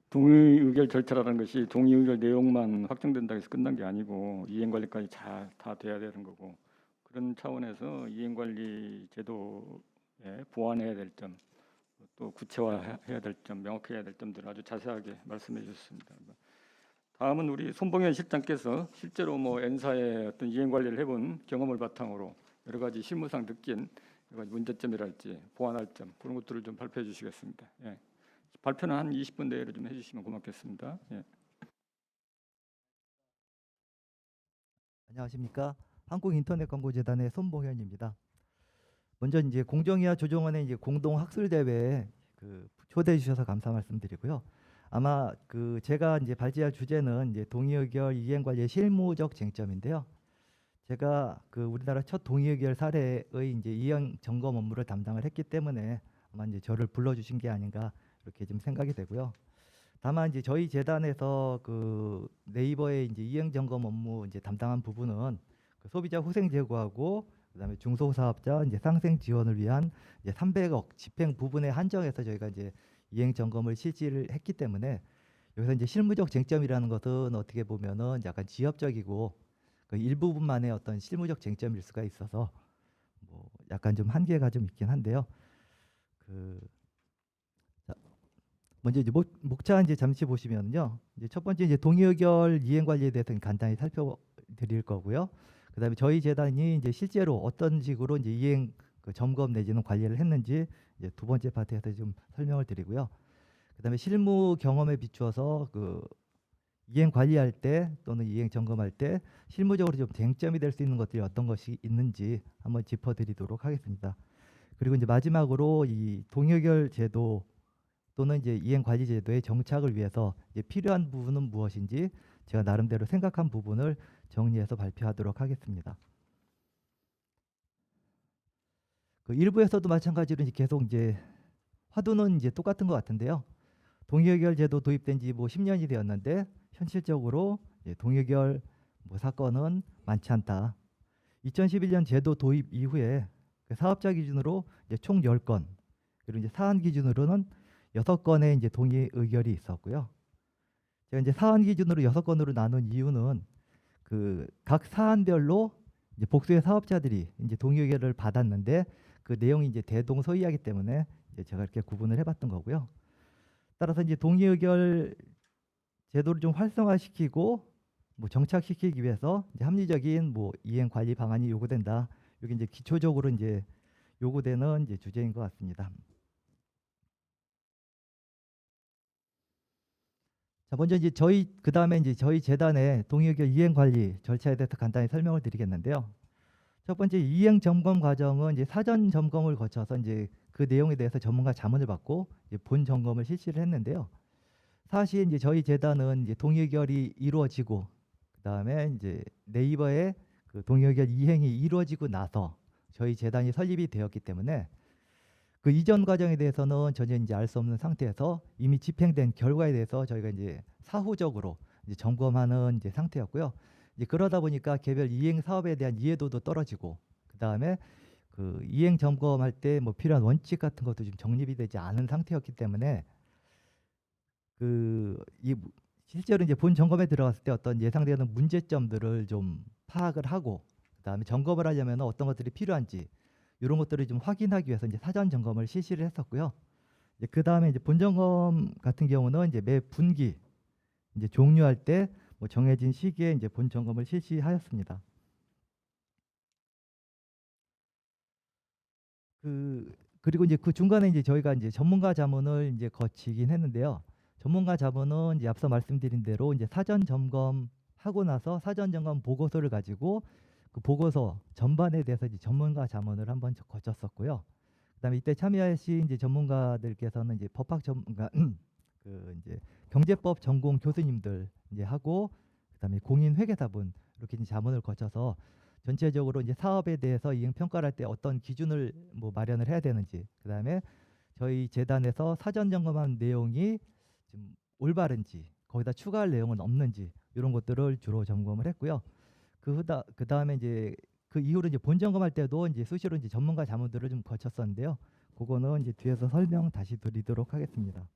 동의 의결 절차라는 것이 동의 의결 내용만 확정된다고 해서 끝난 게 아니고 이행 관리까지 다 돼야 되는 거고 그런 차원에서 이행 관리 제도에 보완해야 될 점, 또 구체화해야 될 점, 명확해야 될 점들을 아주 자세하게 말씀해 주셨습니다. 다음은 우리 손봉현 실장께서 실제로 N사의 어떤 이행 관리를 해본 경험을 바탕으로 여러 가지 실무상 느낀 여러 가지 문제점이랄지 보완할 점 그런 것들을 좀 발표해 주시겠습니다. 예. 발표는 한 20분 내로 좀 해주시면 고맙겠습니다. 예. 안녕하십니까? 한국인터넷광고재단의 손봉현입니다. 먼저 이제 공정위와 조정원의 이제 공동 학술 대회에 초대해 주셔서 감사 말씀드리고요. 아마 제가 이제 발제할 주제는 이제 동의의결 이행 관리의 실무적 쟁점인데요. 제가 우리나라 첫 동의의결 사례의 이제 이행 점검 업무를 담당을 했기 때문에 아마 이제 저를 불러주신 게 아닌가 이렇게 좀 생각이 되고요. 다만 이제 저희 재단에서 네이버의 이제 이행 점검 업무 이제 담당한 부분은 소비자 후생 제고하고 그다음에 중소사업자 이제 상생 지원을 위한 이제 300억 집행 부분에 한정해서 저희가 이제 이행 점검을 실시를 했기 때문에 여기서 이제 실무적 쟁점이라는 것은 어떻게 보면은 약간 지엽적이고 그 일부분만의 어떤 실무적 쟁점일 수가 있어서 약간 좀 한계가 좀 있긴 한데요. 자, 먼저 이제 목차 이제 잠시 보시면요. 이제 첫 번째 이제 동의의결 이행 관리에 대해서 간단히 살펴드릴 거고요. 그다음에 저희 재단이 이제 실제로 어떤 식으로 이제 이행 그 점검 내지는 관리를 했는지 이제 두 번째 파트에서 좀 설명을 드리고요. 그다음에 실무 경험에 비추어서 그 이행 관리할 때 또는 이행 점검할 때 실무적으로 좀 쟁점이 될 수 있는 것들이 어떤 것이 있는지 한번 짚어드리도록 하겠습니다. 그리고 이제 마지막으로 이 동의의결 제도 또는 이제 이행 관리 제도의 정착을 위해서 이제 필요한 부분은 무엇인지 제가 나름대로 생각한 부분을 정리해서 발표하도록 하겠습니다. 그 일부에서도 마찬가지로 이제 계속 이제 화두는 이제 똑같은 것 같은데요. 동의의결 제도 도입된 지 뭐 10년이 되었는데 현실적으로 동의의결 뭐 사건은 많지 않다. 2011년 제도 도입 이후에 그 사업자 기준으로 이제 총 10건, 그리고 이제 사안 기준으로는 6건의 이제 동의 의결이 있었고요. 제가 이제 사안 기준으로 6건으로 나눈 이유는 그 각 사안별로 이제 복수의 사업자들이 이제 동의 의결을 받았는데 그 내용이 이제 대동소이하기 때문에 이제 제가 이렇게 구분을 해봤던 거고요. 따라서 이제 동의 의결 제도를 좀 활성화시키고 뭐 정착시키기 위해서 이제 합리적인 뭐 이행 관리 방안이 요구된다. 이게 이제 기초적으로 이제 요구되는 이제 주제인 것 같습니다. 자, 먼저 이제 그다음에 이제 저희 재단의 동의의결 이행 관리 절차에 대해서 간단히 설명을 드리겠는데요. 첫 번째 이행 점검 과정은 이제 사전 점검을 거쳐서 이제 그 내용에 대해서 전문가 자문을 받고 이제 본 점검을 실시를 했는데요. 사실 이제 저희 재단은 이제 동의의결이 이루어지고 그다음에 이제 네이버에 그 동의의결 이행이 이루어지고 나서 저희 재단이 설립이 되었기 때문에 그 이전 과정에 대해서는 전혀 이제 알 수 없는 상태에서 이미 집행된 결과에 대해서 저희가 이제 사후적으로 이제 점검하는 이제 상태였고요. 이제 그러다 보니까 개별 이행 사업에 대한 이해도도 떨어지고 그다음에 그 이행 점검할 때 뭐 필요한 원칙 같은 것도 좀 정립이 되지 않은 상태였기 때문에 실제로 이제 본 점검에 들어갔을 때 어떤 예상되는 문제점들을 좀 파악을 하고 그다음에 점검을 하려면 어떤 것들이 필요한지 이런 것들을 좀 확인하기 위해서 이제 사전 점검을 실시를 했었고요. 이제 그다음에 이제 본 점검 같은 경우는 이제 매 분기 이제 종료할 때 뭐 정해진 시기에 이제 본 점검을 실시하였습니다. 그리고 이제 그 중간에 이제 저희가 이제 전문가 자문을 이제 거치긴 했는데요. 전문가 자문은 이제 앞서 말씀드린 대로 이제 사전 점검하고 나서 사전 점검 보고서를 가지고 그 보고서 전반에 대해서 이제 전문가 자문을 한번 거쳤었고요. 그다음에 이때 참여하신 이제 전문가들께서는 이제 법학 전문가 그 이제 경제법 전공 교수님들 이제 하고 그다음에 공인 회계사분 이렇게 이제 자문을 거쳐서 전체적으로 이제 사업에 대해서 이행 평가를 할 때 어떤 기준을 뭐 마련을 해야 되는지 그다음에 저희 재단에서 사전 점검한 내용이 좀 올바른지 거기다 추가할 내용은 없는지 이런 것들을 주로 점검을 했고요. 그다음에 이제 그 이후로 이제 본 점검할 때도 이제 수시로 이제 전문가 자문들을 좀 거쳤었는데요. 그거는 이제 뒤에서 설명 다시 드리도록 하겠습니다.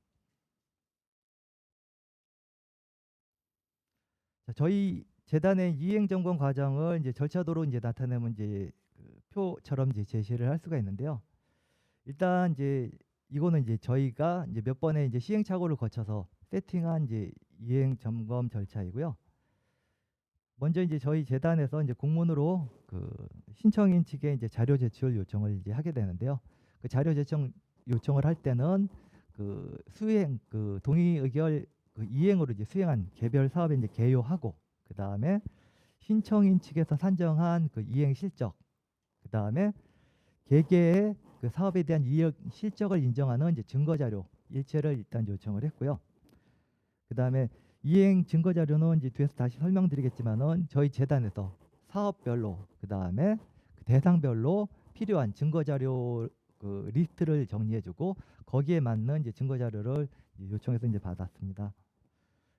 자, 저희 재단의 이행 점검 과정을 이제 절차도로 이제 나타내면 이제 그 표처럼 이제 제시를 할 수가 있는데요. 일단 이제 이거는 이제 저희가 이제 몇 번의 이제 시행착오를 거쳐서 세팅한 이제 이행 점검 절차이고요. 먼저 이제 저희 재단에서 이제 공문으로 그 신청인 측에 이제 자료 제출 요청을 이제 하게 되는데요. 그 자료 제출 요청을 할 때는 그 동의 의결 그 이행으로 이제 수행한 개별 사업에 이제 개요하고 그다음에 신청인 측에서 산정한 그 이행 실적 그다음에 개개의 그 사업에 대한 이행 실적을 인정하는 이제 증거 자료 일체를 일단 요청을 했고요. 그다음에 이행 증거 자료는 이제 뒤에서 다시 설명드리겠지만은 저희 재단에서 사업별로 그다음에 그 대상별로 필요한 증거 자료 그 리스트를 정리해주고 거기에 맞는 이제 증거 자료를 요청해서 이제 받았습니다.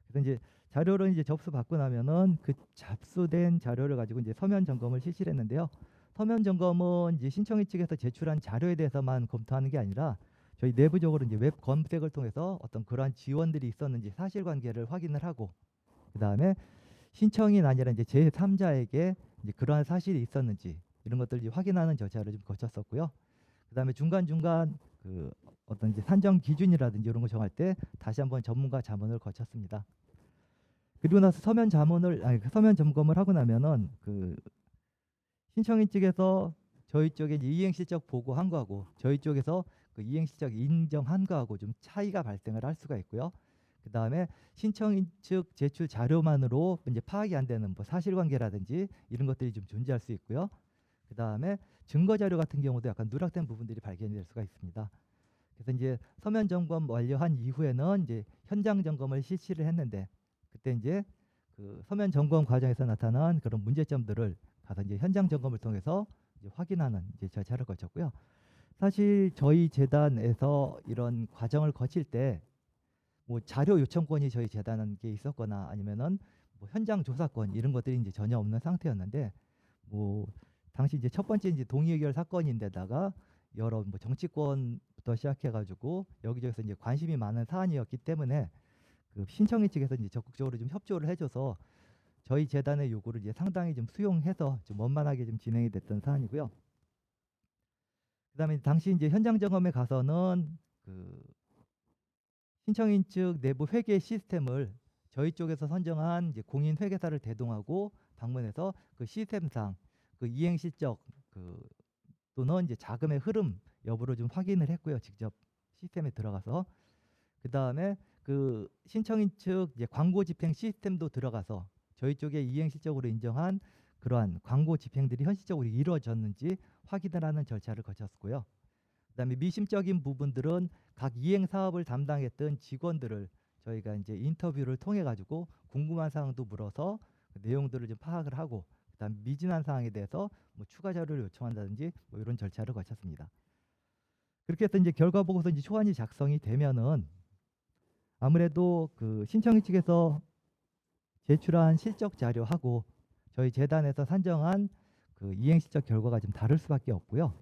그래서 이제 자료를 이제 접수받고 나면은 그 접수된 자료를 가지고 이제 서면 점검을 실시를 했는데요. 서면 점검은 이제 신청인 측에서 제출한 자료에 대해서만 검토하는 게 아니라 저희 내부적으로 이제 웹 검색을 통해서 어떤 그러한 지원들이 있었는지 사실관계를 확인을 하고 그다음에 신청인 아니라 이제 제3자에게 이제 그러한 사실이 있었는지 이런 것들을 이제 확인하는 절차를 좀 거쳤었고요. 그다음에 중간중간 그 어떤 이제 산정 기준이라든지 이런 거 정할 때 다시 한번 전문가 자문을 거쳤습니다. 그리고 나서 서면 점검을 하고 나면은 그 신청인 측에서 저희 쪽에 이제 이행 실적 보고한 거하고 저희 쪽에서 그 이행 실적 인정한 거하고 좀 차이가 발생을 할 수가 있고요. 그다음에 신청인 측 제출 자료만으로 이제 파악이 안 되는 뭐 사실관계라든지 이런 것들이 좀 존재할 수 있고요. 그다음에 증거 자료 같은 경우도 약간 누락된 부분들이 발견이 될 수가 있습니다. 그래서 이제 서면 점검 완료한 이후에는 이제 현장 점검을 실시를 했는데 그때 이제 그 서면 점검 과정에서 나타난 그런 문제점들을 가서 이제 현장 점검을 통해서 이제 확인하는 이제 절차를 거쳤고요. 사실 저희 재단에서 이런 과정을 거칠 때 뭐 자료 요청권이 저희 재단에 있었거나 아니면은 뭐 현장 조사권 이런 것들이 이제 전혀 없는 상태였는데 뭐 당시 이제 첫 번째 이제 동의의결 사건인데다가 여러 뭐 정치권부터 시작해가지고 여기저기서 이제 관심이 많은 사안이었기 때문에 그 신청인 측에서 이제 적극적으로 좀 협조를 해줘서 저희 재단의 요구를 이제 상당히 좀 수용해서 좀 원만하게 좀 진행이 됐던 사안이고요. 그다음에 당시 이제 현장 점검에 가서는 그 신청인 측 내부 회계 시스템을 저희 쪽에서 선정한 이제 공인 회계사를 대동하고 방문해서 그 시스템상 그 이행 실적 그 또는 이제 자금의 흐름 여부를 좀 확인을 했고요. 직접 시스템에 들어가서 그다음에 그 신청인 측 이제 광고 집행 시스템도 들어가서 저희 쪽에 이행 실적으로 인정한 그러한 광고 집행들이 현실적으로 이루어졌는지 확인을 하는 절차를 거쳤고요. 그다음에 미심적인 부분들은 각 이행 사업을 담당했던 직원들을 저희가 이제 인터뷰를 통해 가지고 궁금한 사항도 물어서 그 내용들을 좀 파악을 하고 그다음 미진한 사항에 대해서 뭐 추가 자료를 요청한다든지 뭐 이런 절차를 거쳤습니다. 그렇게 해서 이제 결과 보고서 이제 초안이 작성이 되면은 아무래도 그 신청인 측에서 제출한 실적 자료하고 저희 재단에서 산정한 그 이행 실적 결과가 좀 다를 수밖에 없고요.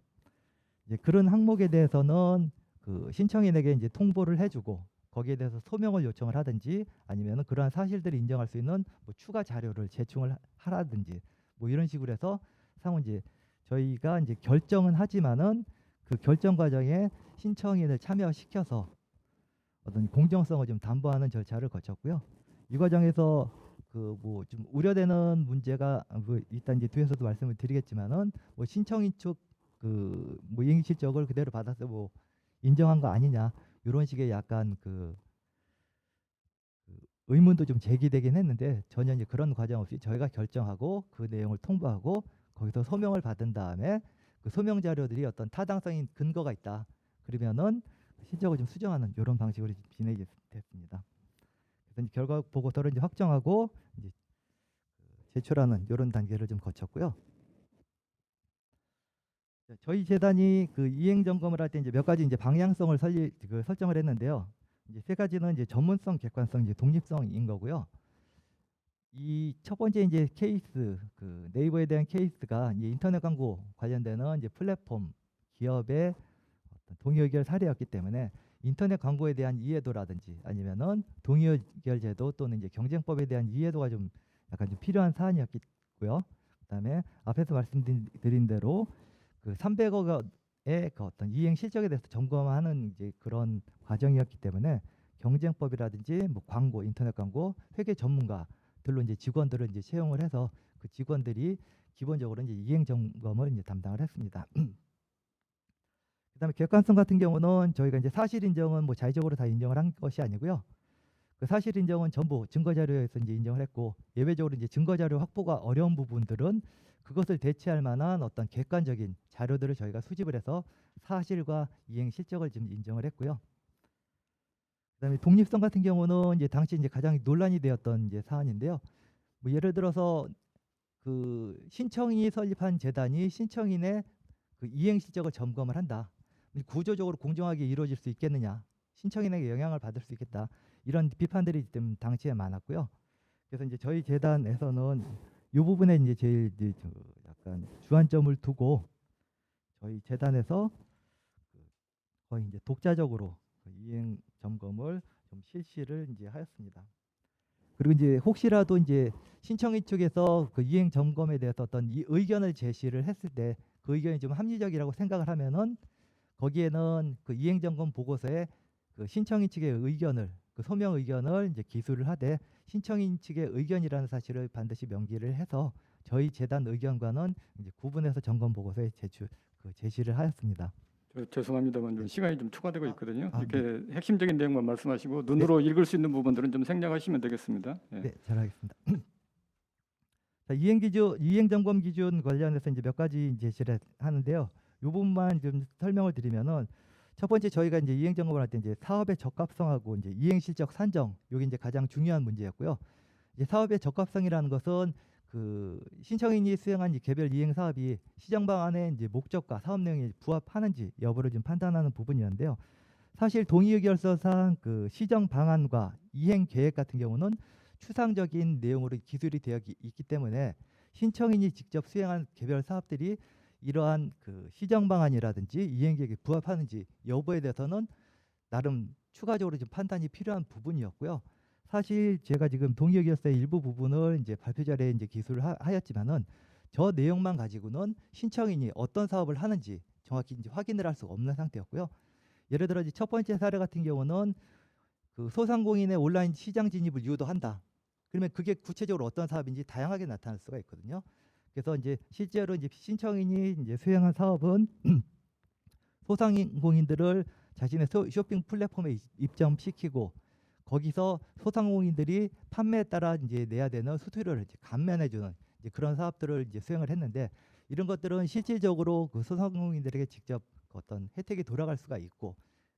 이제 그런 항목에 대해서는 그 신청인에게 이제 통보를 해주고 거기에 대해서 소명을 요청을 하든지 아니면은 그러한 사실들을 인정할 수 있는 뭐 추가 자료를 제출을 하라든지 뭐 이런 식으로 해서 상호 이제 저희가 이제 결정은 하지만은 그 결정 과정에 신청인을 참여시켜서 어떤 공정성을 좀 담보하는 절차를 거쳤고요. 이 과정에서 그 뭐 좀 우려되는 문제가 뭐 일단 이제 뒤에서도 말씀을 드리겠지만은 뭐 신청인 측 그 뭐 이행 실적을 그대로 받아서 뭐 인정한 거 아니냐 이런 식의 약간 그 의문도 좀 제기되긴 했는데 전혀 이제 그런 과정 없이 저희가 결정하고 그 내용을 통보하고 거기서 소명을 받은 다음에 그 소명 자료들이 어떤 타당성인 근거가 있다 그러면은 실적을 좀 수정하는 이런 방식으로 진행이 됐습니다. 그래서 이제 결과 보고서를 이제 확정하고 이제 제출하는 이런 단계를 좀 거쳤고요. 저희 재단이 그 이행 점검을 할 때 이제 몇 가지 이제 방향성을 설정을 했는데요. 이제 세 가지는 이제 전문성, 객관성, 이제 독립성인 거고요. 이 첫 번째 이제 케이스 그 네이버에 대한 케이스가 이제 인터넷 광고 관련되는 이제 플랫폼 기업의 어떤 동의 의결 사례였기 때문에 인터넷 광고에 대한 이해도라든지 아니면은 동의 의결 제도 또는 이제 경쟁법에 대한 이해도가 좀 약간 좀 필요한 사안이었고요. 그다음에 앞에서 말씀드린 대로 그 300억 원의 그 어떤 이행 실적에 대해서 점검하는 이제 그런 과정이었기 때문에 경쟁법이라든지 뭐 광고, 인터넷 광고, 회계 전문가들로 이제 직원들을 이제 채용을 해서 그 직원들이 기본적으로 이제 이행 점검을 이제 담당을 했습니다. 그다음에 객관성 같은 경우는 저희가 이제 사실 인정은 뭐 자의적으로 다 인정을 한 것이 아니고요. 그 사실 인정은 전부 증거 자료에서 이제 인정을 했고 예외적으로 이제 증거 자료 확보가 어려운 부분들은 그것을 대체할 만한 어떤 객관적인 자료들을 저희가 수집을 해서 사실과 이행 실적을 좀 인정을 했고요. 그다음에 독립성 같은 경우는 이제 당시 이제 가장 논란이 되었던 이제 사안인데요. 뭐 예를 들어서 그 신청인이 설립한 재단이 신청인의 그 이행 실적을 점검을 한다. 구조적으로 공정하게 이루어질 수 있겠느냐? 신청인에게 영향을 받을 수 있겠다. 이런 비판들이 좀 당시에 많았고요. 그래서 이제 저희 재단에서는 이 부분에 이제 제일 이제 약간 주안점을 두고 저희 재단에서 거의 이제 독자적으로 그 이행 점검을 좀 실시를 이제 하였습니다. 그리고 이제 혹시라도 이제 신청인 측에서 그 이행 점검에 대해서 어떤 이 의견을 제시를 했을 때 그 의견이 좀 합리적이라고 생각을 하면은 거기에는 그 이행 점검 보고서에 그 신청인 측의 의견을 그 소명 의견을 이제 기술을 하되 신청인 측의 의견이라는 사실을 반드시 명기를 해서 저희 재단 의견과는 이제 구분해서 점검 보고서에 제시를 하였습니다. 죄송합니다만 좀 네. 시간이 좀 초과되고 있거든요. 아, 이렇게 핵심적인 내용만 말씀하시고 눈으로 읽을 수 있는 부분들은 좀 생략하시면 되겠습니다. 예. 네, 잘하겠습니다. 자, 이행 점검 기준 관련해서 이제 몇 가지 제시를 하는데요. 이 부분만 좀 설명을 드리면은 첫 번째 저희가 이제 이행 점검을 할 때 이제 사업의 적합성하고 이제 이행 실적 산정 요게 이제 가장 중요한 문제였고요. 이제 사업의 적합성이라는 것은 그 신청인이 수행한 이 개별 이행 사업이 시정 방안의 이제 목적과 사업 내용에 부합하는지 여부를 좀 판단하는 부분이었는데요. 사실 동의의결서상 그 시정 방안과 이행 계획 같은 경우는 추상적인 내용으로 기술이 되어 있기 때문에 신청인이 직접 수행한 개별 사업들이 이러한 그 시정 방안이라든지 이행 계획에 부합하는지 여부에 대해서는 나름 추가적으로 좀 판단이 필요한 부분이었고요. 사실 제가 지금 동의의결서의 일부 부분을 이제 발표 자료에 이제 기술을 하였지만은 저 내용만 가지고는 신청인이 어떤 사업을 하는지 정확히 이제 확인을 할 수가 없는 상태였고요. 예를 들어 이제 첫 번째 사례 같은 경우는 그 소상공인의 온라인 시장 진입을 유도한다. 그러면 그게 구체적으로 어떤 사업인지 다양하게 나타날 수가 있거든요. 그래서 이제 실제로 이제 신청인이 이제 수행한 사업은 소상공인들을 자신의 쇼핑 플랫폼에 입점시키고 거기서 소상공인들이 판매에 따라 이제 내야 되는 수수료를 이제 감면해주는 이제 그런 사업들을 이제 수행을 했는데 이런 것들은 실질적으로 그 소상공인들에게 직접 어떤 혜택이 돌아갈 수가 있고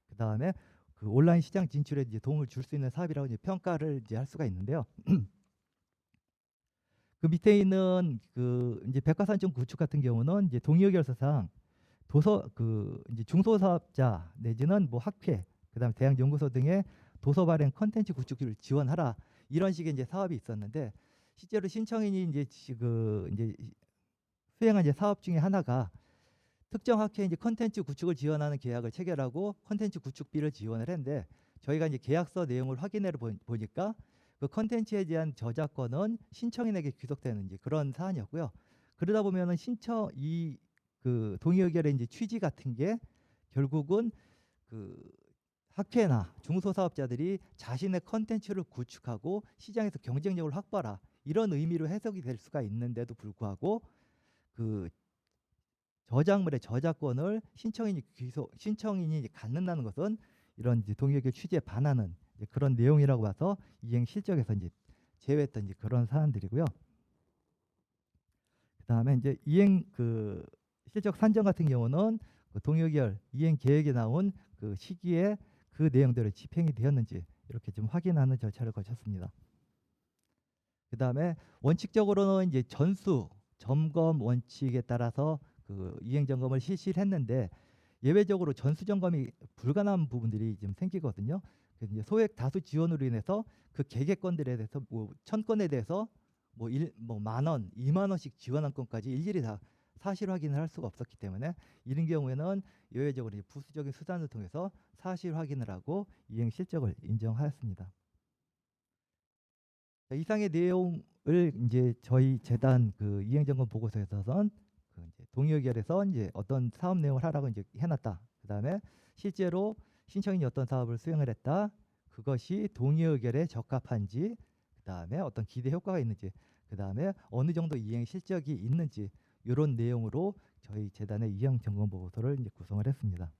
그 다음에 그 온라인 시장 진출에 이제 도움을 줄 수 있는 사업이라고 이제 평가를 이제 할 수가 있는데요. 그 밑에 있는 그 이제 백과사전 구축 같은 경우는 이제 동의의결서상 도서 그 이제 중소사업자 내지는 뭐 학회 그다음에 대학 연구소 등의 도서 발행 컨텐츠 구축을 지원하라 이런 식의 이제 사업이 있었는데 실제로 신청인이 이제 수행한 이제 사업 중에 하나가 특정 학회에 이제 컨텐츠 구축을 지원하는 계약을 체결하고 컨텐츠 구축비를 지원을 했는데 저희가 이제 계약서 내용을 확인해 보니까 그 컨텐츠에 대한 저작권은 신청인에게 귀속되는 이제 그런 사안이었고요. 그러다 보면은 그 동의 의결의 이제 취지 같은 게 결국은 그 학회나 중소사업자들이 자신의 컨텐츠를 구축하고 시장에서 경쟁력을 확보하라 이런 의미로 해석이 될 수가 있는데도 불구하고 그 저작물의 저작권을 신청인이 갖는다는 것은 이런 이제 동의의결 취지에 반하는 이제 그런 내용이라고 봐서 이행 실적에서 이제 제외했던 이제 그런 사안들이고요. 그다음에 이제 이행 그 실적 산정 같은 경우는 그 동의의결 이행 계획에 나온 그 시기에 그 내용들이 집행이 되었는지 이렇게 좀 확인하는 절차를 거쳤습니다. 그다음에 원칙적으로는 이제 전수 점검 원칙에 따라서 그 이행 점검을 실시를 했는데 예외적으로 전수 점검이 불가능한 부분들이 좀 생기거든요. 그래서 이제 소액 다수 지원으로 인해서 그 개개건들에 대해서 뭐 1000건에 대해서 뭐 10,000원, 20,000원씩 지원한 건까지 일일이 다 사실 확인을 할 수가 없었기 때문에 이런 경우에는 예외적으로 이제 부수적인 수단을 통해서 사실 확인을 하고 이행 실적을 인정하였습니다. 자, 이상의 내용을 이제 저희 재단 그 이행 점검 보고서에서는 그 이제 동의의결에서 이제 어떤 사업 내용을 하라고 이제 해놨다. 그다음에 실제로 신청인이 어떤 사업을 수행을 했다. 그것이 동의의결에 적합한지, 그다음에 어떤 기대 효과가 있는지, 그다음에 어느 정도 이행 실적이 있는지 이런 내용으로 저희 재단의 이행 점검 보고서를 이제 구성을 했습니다.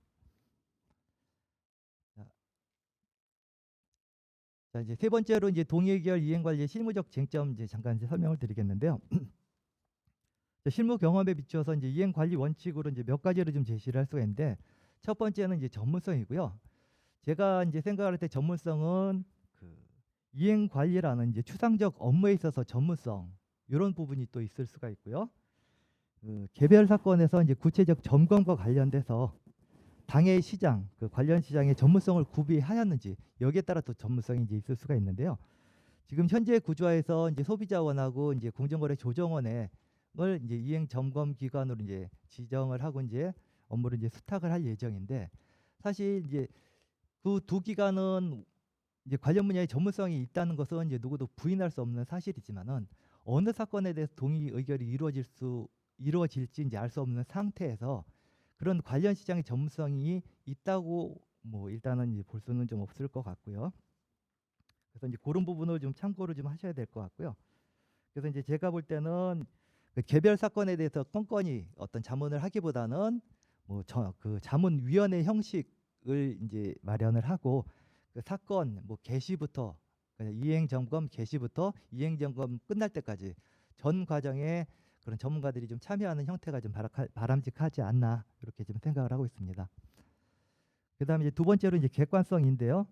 자, 이제 세 번째로 이제 동의의결 이행 관리의 실무적 쟁점 이제 잠깐 이제 설명을 드리겠는데요. 실무 경험에 비추어서 이제 이행 관리 원칙으로 이제 몇 가지를 좀 제시를 할 수가 있는데 첫 번째는 이제 전문성이고요. 제가 이제 생각할 때 전문성은 그 이행 관리라는 이제 추상적 업무에 있어서 전문성 이런 부분이 또 있을 수가 있고요. 그 개별 사건에서 이제 구체적 점검과 관련돼서 당해의 시장, 그 관련 시장의 전문성을 구비하였는지 여기에 따라 또 전문성이 이제 있을 수가 있는데요. 지금 현재 구조화에서 이제 소비자원하고 이제 공정거래 조정원을 이제 이행 점검 기관으로 이제 지정을 하고 이제 업무를 이제 수탁을 할 예정인데 사실 이제 그 두 기관은 이제 관련 분야의 전문성이 있다는 것은 이제 누구도 부인할 수 없는 사실이지만은 어느 사건에 대해서 동의 의결이 이루어질지 이제 알 수 없는 상태에서 그런 관련 시장의 전문성이 있다고 뭐 일단은 이제 볼 수는 좀 없을 것 같고요. 그래서 이제 그런 부분을 좀 참고를 좀 하셔야 될 것 같고요. 그래서 이제 제가 볼 때는 그 개별 사건에 대해서 건건히 어떤 자문을 하기보다는 뭐 그 자문위원회 형식을 이제 마련을 하고 그 사건 뭐 개시부터 이행 점검 개시부터 이행 점검 끝날 때까지 전 과정에 그런 전문가들이 좀 참여하는 형태가 좀 바람직하지 않나 이렇게 좀 생각을 하고 있습니다. 그다음에 이제 두 번째로 이제 객관성인데요.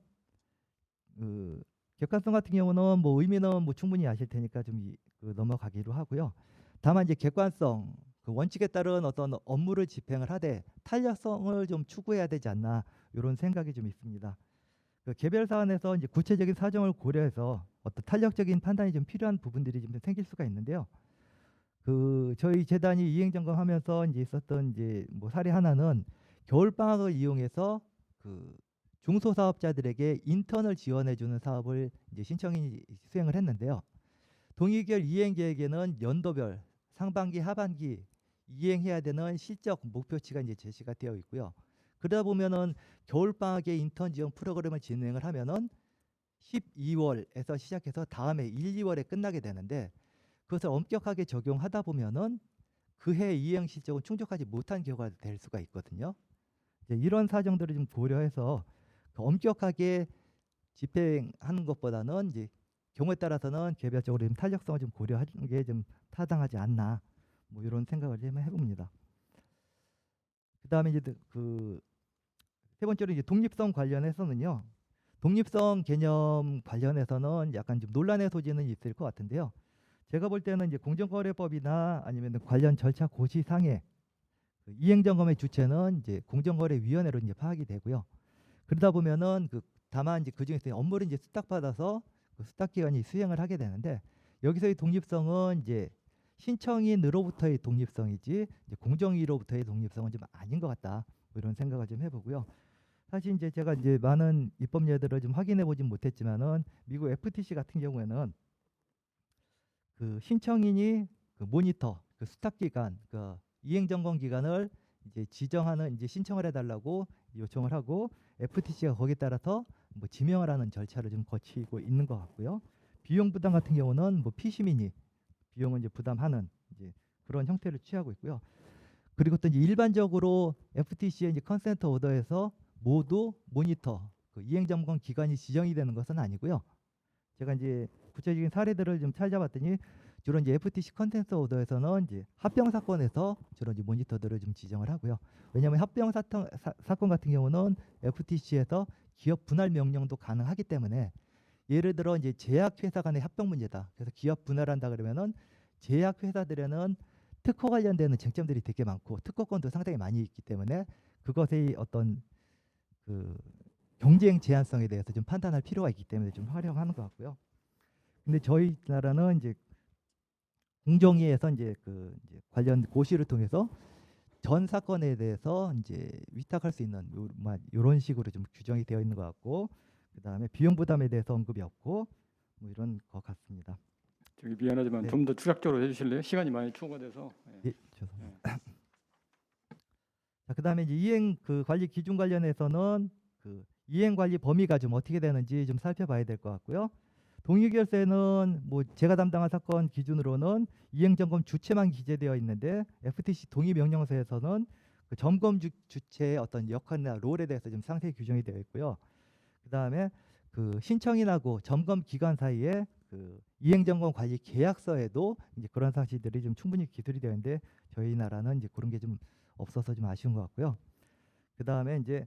그 객관성 같은 경우는 뭐 의미는 뭐 충분히 아실 테니까 좀 넘어가기로 하고요. 다만 이제 객관성 그 원칙에 따른 어떤 업무를 집행을 하되 탄력성을 좀 추구해야 되지 않나 이런 생각이 좀 있습니다. 그 개별 사안에서 이제 구체적인 사정을 고려해서 어떤 탄력적인 판단이 좀 필요한 부분들이 좀 생길 수가 있는데요. 그 저희 재단이 이행 점검하면서 이제 있었던 이제 뭐 사례 하나는 겨울 방학을 이용해서 그 중소사업자들에게 인턴을 지원해주는 사업을 이제 신청인이 수행을 했는데요. 동의결 이행 계획에는 연도별 상반기, 하반기 이행해야 되는 실적 목표치가 이제 제시가 되어 있고요. 그러다 보면은 겨울 방학에 인턴 지원 프로그램을 진행을 하면은 12월에서 시작해서 다음에 1, 2월에 끝나게 되는데 그것을 엄격하게 적용하다 보면은 그해 이행 실적은 충족하지 못한 결과가 될 수가 있거든요. 이제 이런 사정들을 좀 고려해서 엄격하게 집행하는 것보다는 이제 경우에 따라서는 개별적으로 좀 탄력성을 좀 고려하는 게 좀 타당하지 않나 뭐 이런 생각을 좀 해봅니다. 그다음에 이제 그 세 번째로 이제 독립성 관련해서는요. 독립성 개념 관련해서는 약간 좀 논란의 소지는 있을 것 같은데요. 제가 볼 때는 이제 공정거래법이나 아니면 관련 절차 고시상의 그 이행점검의 주체는 이제 공정거래위원회로 이제 파악이 되고요. 그러다 보면은 그 다만 이제 그 중에서 업무를 이제 수탁받아서 그 수탁기관이 수행을 하게 되는데 여기서의 독립성은 이제 신청인으로부터의 독립성이지 이제 공정위로부터의 독립성은 좀 아닌 것 같다. 뭐 이런 생각을 좀 해보고요. 사실 이제 제가 이제 많은 입법 예들을 좀 확인해 보진 못했지만은 미국 FTC 같은 경우에는 그 신청인이 그 모니터, 그 수탁기관, 그 이행점검 기관을 이제 지정하는 이제 신청을 해달라고 요청을 하고 FTC가 거기에 따라서 뭐 지명을 하는 절차를 좀 거치고 있는 것 같고요. 비용 부담 같은 경우는 뭐 피시민이 비용을 이제 부담하는 이제 그런 형태를 취하고 있고요. 그리고 또 이제 일반적으로 FTC의 이제 컨센트 오더에서 모두 모니터, 그 이행점검 기관이 지정이 되는 것은 아니고요. 제가 이제 구체적인 사례들을 좀 찾아봤더니 주로 이제 FTC 컨텐츠 오더에서는 이제 합병 사건에서 주로 이제 모니터들을 좀 지정을 하고요. 왜냐하면 합병 사건 같은 경우는 FTC에서 기업 분할 명령도 가능하기 때문에 예를 들어 이제 제약회사 간의 합병 문제다. 그래서 기업 분할한다 그러면은 제약회사들에는 특허 관련되는 쟁점들이 되게 많고 특허권도 상당히 많이 있기 때문에 그것의 어떤 그 경쟁 제한성에 대해서 좀 판단할 필요가 있기 때문에 좀 활용하는 것 같고요. 근데 저희 나라는 이제 공정위에서 이제 그 이제 관련 고시를 통해서 전 사건에 대해서 이제 위탁할 수 있는 요런 식으로 좀 규정이 되어 있는 것 같고 그다음에 비용 부담에 대해서 언급이 없고 뭐 이런 것 같습니다. 저기 미안하지만 네. 좀 더 추가적으로 해주실래요? 시간이 많이 초과돼서. 예, 죄송합니다. 자, 그다음에 이제 이행 그 관리 기준 관련해서는 그 이행 관리 범위가 좀 어떻게 되는지 좀 살펴봐야 될 것 같고요. 동의결세는 뭐 제가 담당한 사건 기준으로는 이행점검 주체만 기재되어 있는데 FTC 동의명령서에서는 그 점검 주체의 어떤 역할이나 롤에 대해서 좀 상세히 규정이 되어 있고요. 그다음에 그 신청인하고 점검 기관 사이에 그 이행점검 관리 계약서에도 이제 그런 사실들이 좀 충분히 기술이 되어 있는데 저희 나라는 이제 그런 게 좀 없어서 좀 아쉬운 것 같고요. 그다음에 이제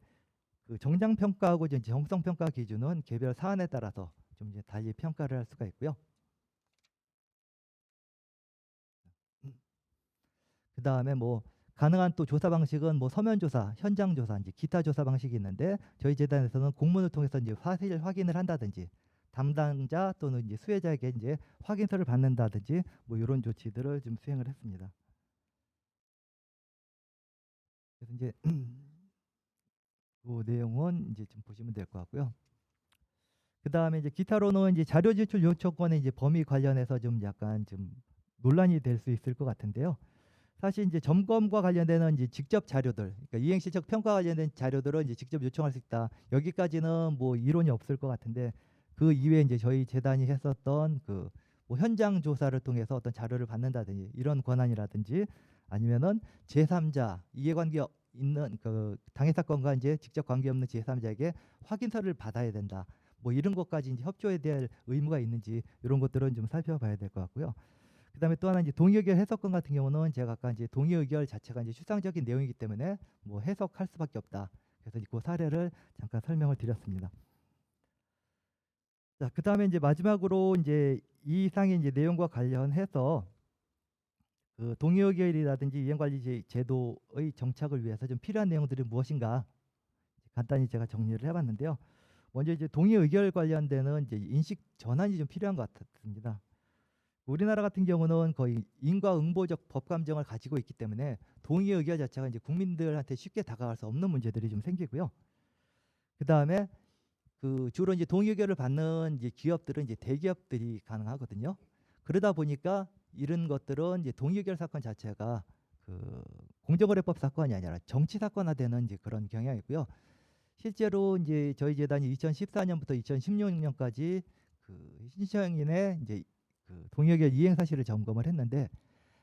그 정장 평가하고 이제 정성 평가 기준은 개별 사안에 따라서 좀 이제 달리 평가를 할 수가 있고요. 그다음에 뭐 가능한 또 조사 방식은 뭐 서면 조사, 현장 조사, 이제 기타 조사 방식이 있는데 저희 재단에서는 공문을 통해서 이제 사실 확인을 한다든지 담당자 또는 이제 수혜자에게 이제 확인서를 받는다든지 뭐 이런 조치들을 좀 수행을 했습니다. 그래서 이제 그 내용은 이제 좀 보시면 될 것 같고요. 그다음에 이제 기타로는 이제 자료 제출 요청권의 이제 범위 관련해서 좀 약간 좀 논란이 될 수 있을 것 같은데요. 사실 이제 점검과 관련되는 이제 직접 자료들, 그러니까 이행 실적 평가 관련된 자료들은 이제 직접 요청할 수 있다. 여기까지는 뭐 이론이 없을 것 같은데 그 이외에 이제 저희 재단이 했었던 그 뭐 현장 조사를 통해서 어떤 자료를 받는다든지 이런 권한이라든지 아니면은 제3자 이해관계 있는 그 당해 사건과 이제 직접 관계 없는 제3자에게 확인서를 받아야 된다. 뭐 이런 것까지 이제 협조에 대한 의무가 있는지 이런 것들은 좀 살펴봐야 될 것 같고요. 그다음에 또 하나 이제 동의의결 해석권 같은 경우는 제가 아까 이제 동의의결 자체가 이제 추상적인 내용이기 때문에 뭐 해석할 수밖에 없다. 그래서 그 사례를 잠깐 설명을 드렸습니다. 자, 그다음에 이제 마지막으로 이제 이 이상의 이제 내용과 관련해서 그 동의의결이라든지 이행관리 제도의 정착을 위해서 좀 필요한 내용들이 무엇인가 간단히 제가 정리를 해봤는데요. 먼저 이제 동의의결 관련되는 이제 인식 전환이 좀 필요한 것 같습니다. 우리나라 같은 경우는 거의 인과응보적 법 감정을 가지고 있기 때문에 동의 의결 자체가 이제 국민들한테 쉽게 다가갈 수 없는 문제들이 좀 생기고요. 그 다음에 그 주로 이제 동의 의결을 받는 이제 기업들은 이제 대기업들이 가능하거든요. 그러다 보니까 이런 것들은 이제 동의 의결 사건 자체가 그 공정거래법 사건이 아니라 정치 사건화되는 이제 그런 경향이 있고요. 실제로 이제 저희 재단이 2014년부터 2016년까지 그 신청인의 이제 그 동의의결 이행 사실을 점검을 했는데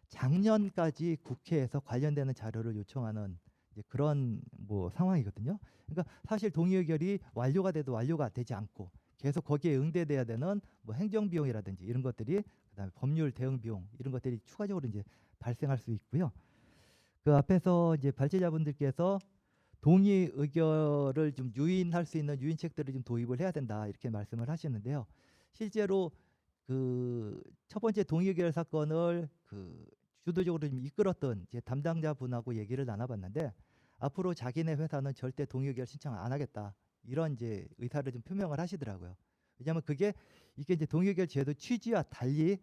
작년까지 국회에서 관련되는 자료를 요청하는 이제 그런 뭐 상황이거든요. 그러니까 사실 동의의결이 완료가 돼도 완료가 되지 않고 계속 거기에 응대돼야 되는 뭐 행정 비용이라든지 이런 것들이 그다음에 법률 대응 비용 이런 것들이 추가적으로 이제 발생할 수 있고요. 그 앞에서 이제 발제자분들께서 동의 의결을 좀 유인할 수 있는 유인책들을 좀 도입을 해야 된다 이렇게 말씀을 하시는데요. 실제로 그 첫 번째 동의 의결 사건을 그 주도적으로 좀 이끌었던 이제 담당자분하고 얘기를 나눠봤는데 앞으로 자기네 회사는 절대 동의 의결 신청 안 하겠다 이런 이제 의사를 좀 표명을 하시더라고요. 왜냐하면 이게 이제 동의 의결 제도 취지와 달리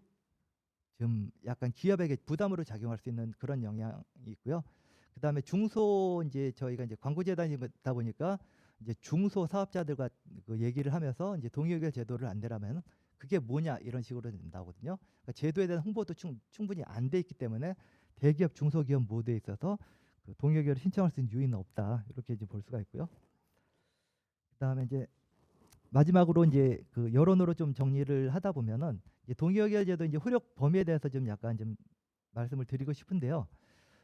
좀 약간 기업에게 부담으로 작용할 수 있는 그런 영향이 있고요. 그다음에 중소 이제 저희가 이제 광고재단이다 보니까 이제 중소 사업자들과 그 얘기를 하면서 이제 동의의결 제도를 안 되라면 그게 뭐냐 이런 식으로 나오거든요. 그러니까 제도에 대한 홍보도 충분히 안 돼 있기 때문에 대기업, 중소기업 모두에 있어서 그 동의의결을 신청할 수 있는 유인은 없다 이렇게 이제 볼 수가 있고요. 그다음에 이제 마지막으로 이제 그 여론으로 좀 정리를 하다 보면은 이제 동의의결 제도 이제 효력 범위에 대해서 좀 약간 좀 말씀을 드리고 싶은데요.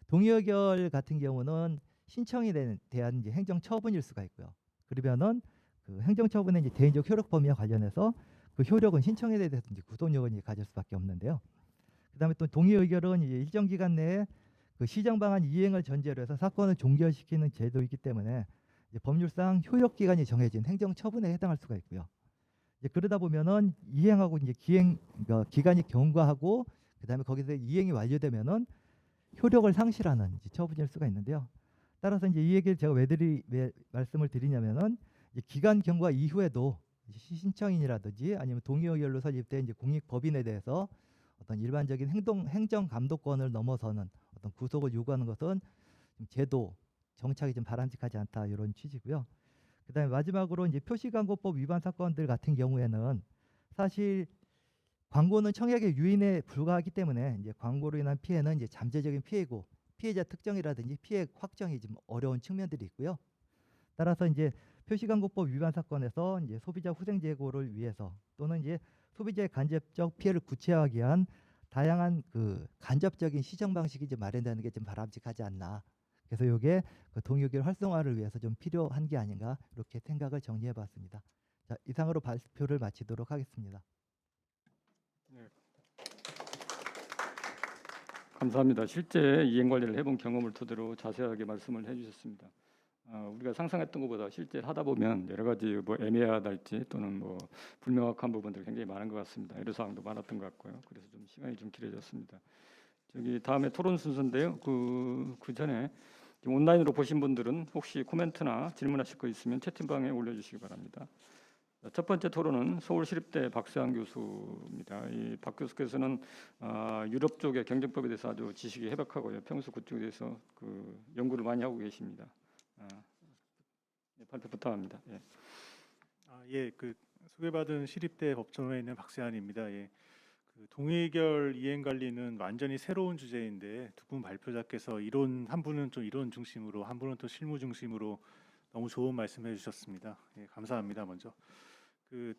동의의결 같은 경우는 신청에 대한 이제 행정 처분일 수가 있고요. 그러면은 그 행정 처분의 이제 대인적 효력 범위와 관련해서 그 효력은 신청에 대해서 이제 구속력을 가질 수밖에 없는데요. 그다음에 또 동의의결은 이제 일정 기간 내에 그 시정 방안 이행을 전제로 해서 사건을 종결시키는 제도이기 때문에 이제 법률상 효력 기간이 정해진 행정 처분에 해당할 수가 있고요. 이제 그러다 보면은 이행하고 이제 그러니까 기간이 경과하고 그다음에 거기서 이행이 완료되면은 효력을 상실하는 이제 처분일 수가 있는데요. 따라서 이제 이 얘기를 제가 왜 말씀을 드리냐면은 이제 기간 경과 이후에도 신청인이라든지 아니면 동의의결로 설립된 이제 공익법인에 대해서 어떤 일반적인 행정 감독권을 넘어서는 어떤 구속을 요구하는 것은 제도 정착이 좀 바람직하지 않다 이런 취지고요. 그다음에 마지막으로 이제 표시광고법 위반 사건들 같은 경우에는 사실 광고는 청약의 유인에 불과하기 때문에 이제 광고로 인한 피해는 이제 잠재적인 피해고 피해자 특정이라든지 피해 확정이 좀 어려운 측면들이 있고요. 따라서 이제 표시광고법 위반 사건에서 이제 소비자 후생 제고를 위해서 또는 이제 소비자의 간접적 피해를 구체화하기 위한 다양한 그 간접적인 시정 방식이 이제 마련되는 게 좀 바람직하지 않나. 그래서 이게 그 동의의결 활성화를 위해서 좀 필요한 게 아닌가 이렇게 생각을 정리해봤습니다. 자, 이상으로 발표를 마치도록 하겠습니다. 감사합니다. 실제 이행 관리를 해본 경험을 토대로 자세하게 말씀을 해주셨습니다. 우리가 상상했던 것보다 실제 하다 보면 여러 가지 뭐 애매하달지 또는 뭐 불명확한 부분들이 굉장히 많은 것 같습니다. 애로사항도 많았던 것 같고요. 그래서 좀 시간이 좀 길어졌습니다. 저기 다음에 토론 순서인데요. 그 전에 온라인으로 보신 분들은 혹시 코멘트나 질문하실 거 있으면 채팅방에 올려주시기 바랍니다. 첫 번째 토론은 서울시립대 박세환 교수입니다. 이 박 교수께서는 유럽 쪽의 경쟁법에 대해서 아주 지식이 해박하고요. 평소 그쪽에 대해서 그 연구를 많이 하고 계십니다. 발표 부탁합니다. 예. 예, 그 소개받은 시립대 법조원에 있는 박세환입니다. 예. 그 동의결 이행 관리는 완전히 새로운 주제인데 두 분 발표자께서 이론 한 분은 좀 이론 중심으로 한 분은 또 실무 중심으로 너무 좋은 말씀해 주셨습니다. 예, 감사합니다. 먼저 그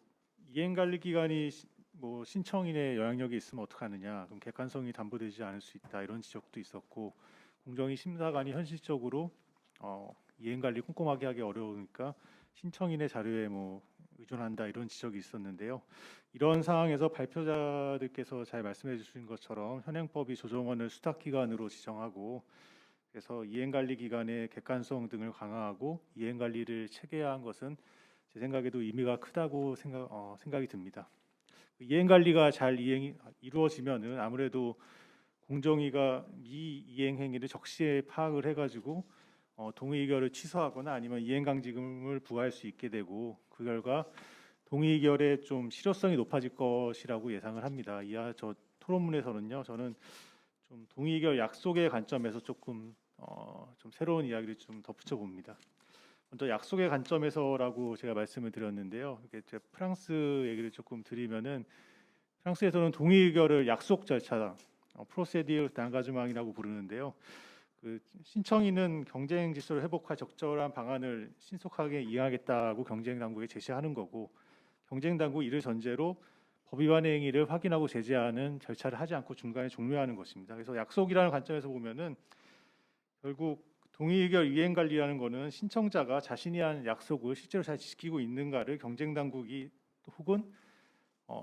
이행 관리 기관이 뭐 신청인의 영향력이 있으면 어떡하느냐, 그럼 객관성이 담보되지 않을 수 있다 이런 지적도 있었고 공정위 심사관이 현실적으로 이행 관리 꼼꼼하게 하기 어려우니까 신청인의 자료에 뭐 의존한다 이런 지적이 있었는데요. 이런 상황에서 발표자들께서 잘 말씀해 주신 것처럼 현행법이 조정원을 수탁기관으로 지정하고 그래서 이행관리기관의 객관성 등을 강화하고 이행관리를 체계화한 것은 제 생각에도 의미가 크다고 생각이 듭니다. 이행관리가 잘 이루어지면은 아무래도 공정위가 미이행 행위를 적시에 파악을 해가지고 동의결을 취소하거나 아니면 이행강제금을 부과할 수 있게 되고 그 결과 동의결의 좀 실효성이 높아질 것이라고 예상을 합니다. 이하 저 토론문에서는요, 저는 좀 동의결 약속의 관점에서 조금 좀 새로운 이야기를 좀 덧붙여 봅니다. 먼저 약속의 관점에서라고 제가 말씀을 드렸는데요. 이게 제가 프랑스 얘기를 조금 드리면은 프랑스에서는 동의결을 약속 절차, 프로세디어 단가주망이라고 부르는데요. 그 신청인은 경쟁 질서를 회복할 적절한 방안을 신속하게 이행하겠다고 경쟁 당국에 제시하는 거고 경쟁 당국 이를 전제로 법 위반 행위를 확인하고 제재하는 절차를 하지 않고 중간에 종료하는 것입니다. 그래서 약속이라는 관점에서 보면은 결국 동의의결 이행 관리라는 거는 신청자가 자신이 한 약속을 실제로 잘 지키고 있는가를 경쟁 당국이 혹은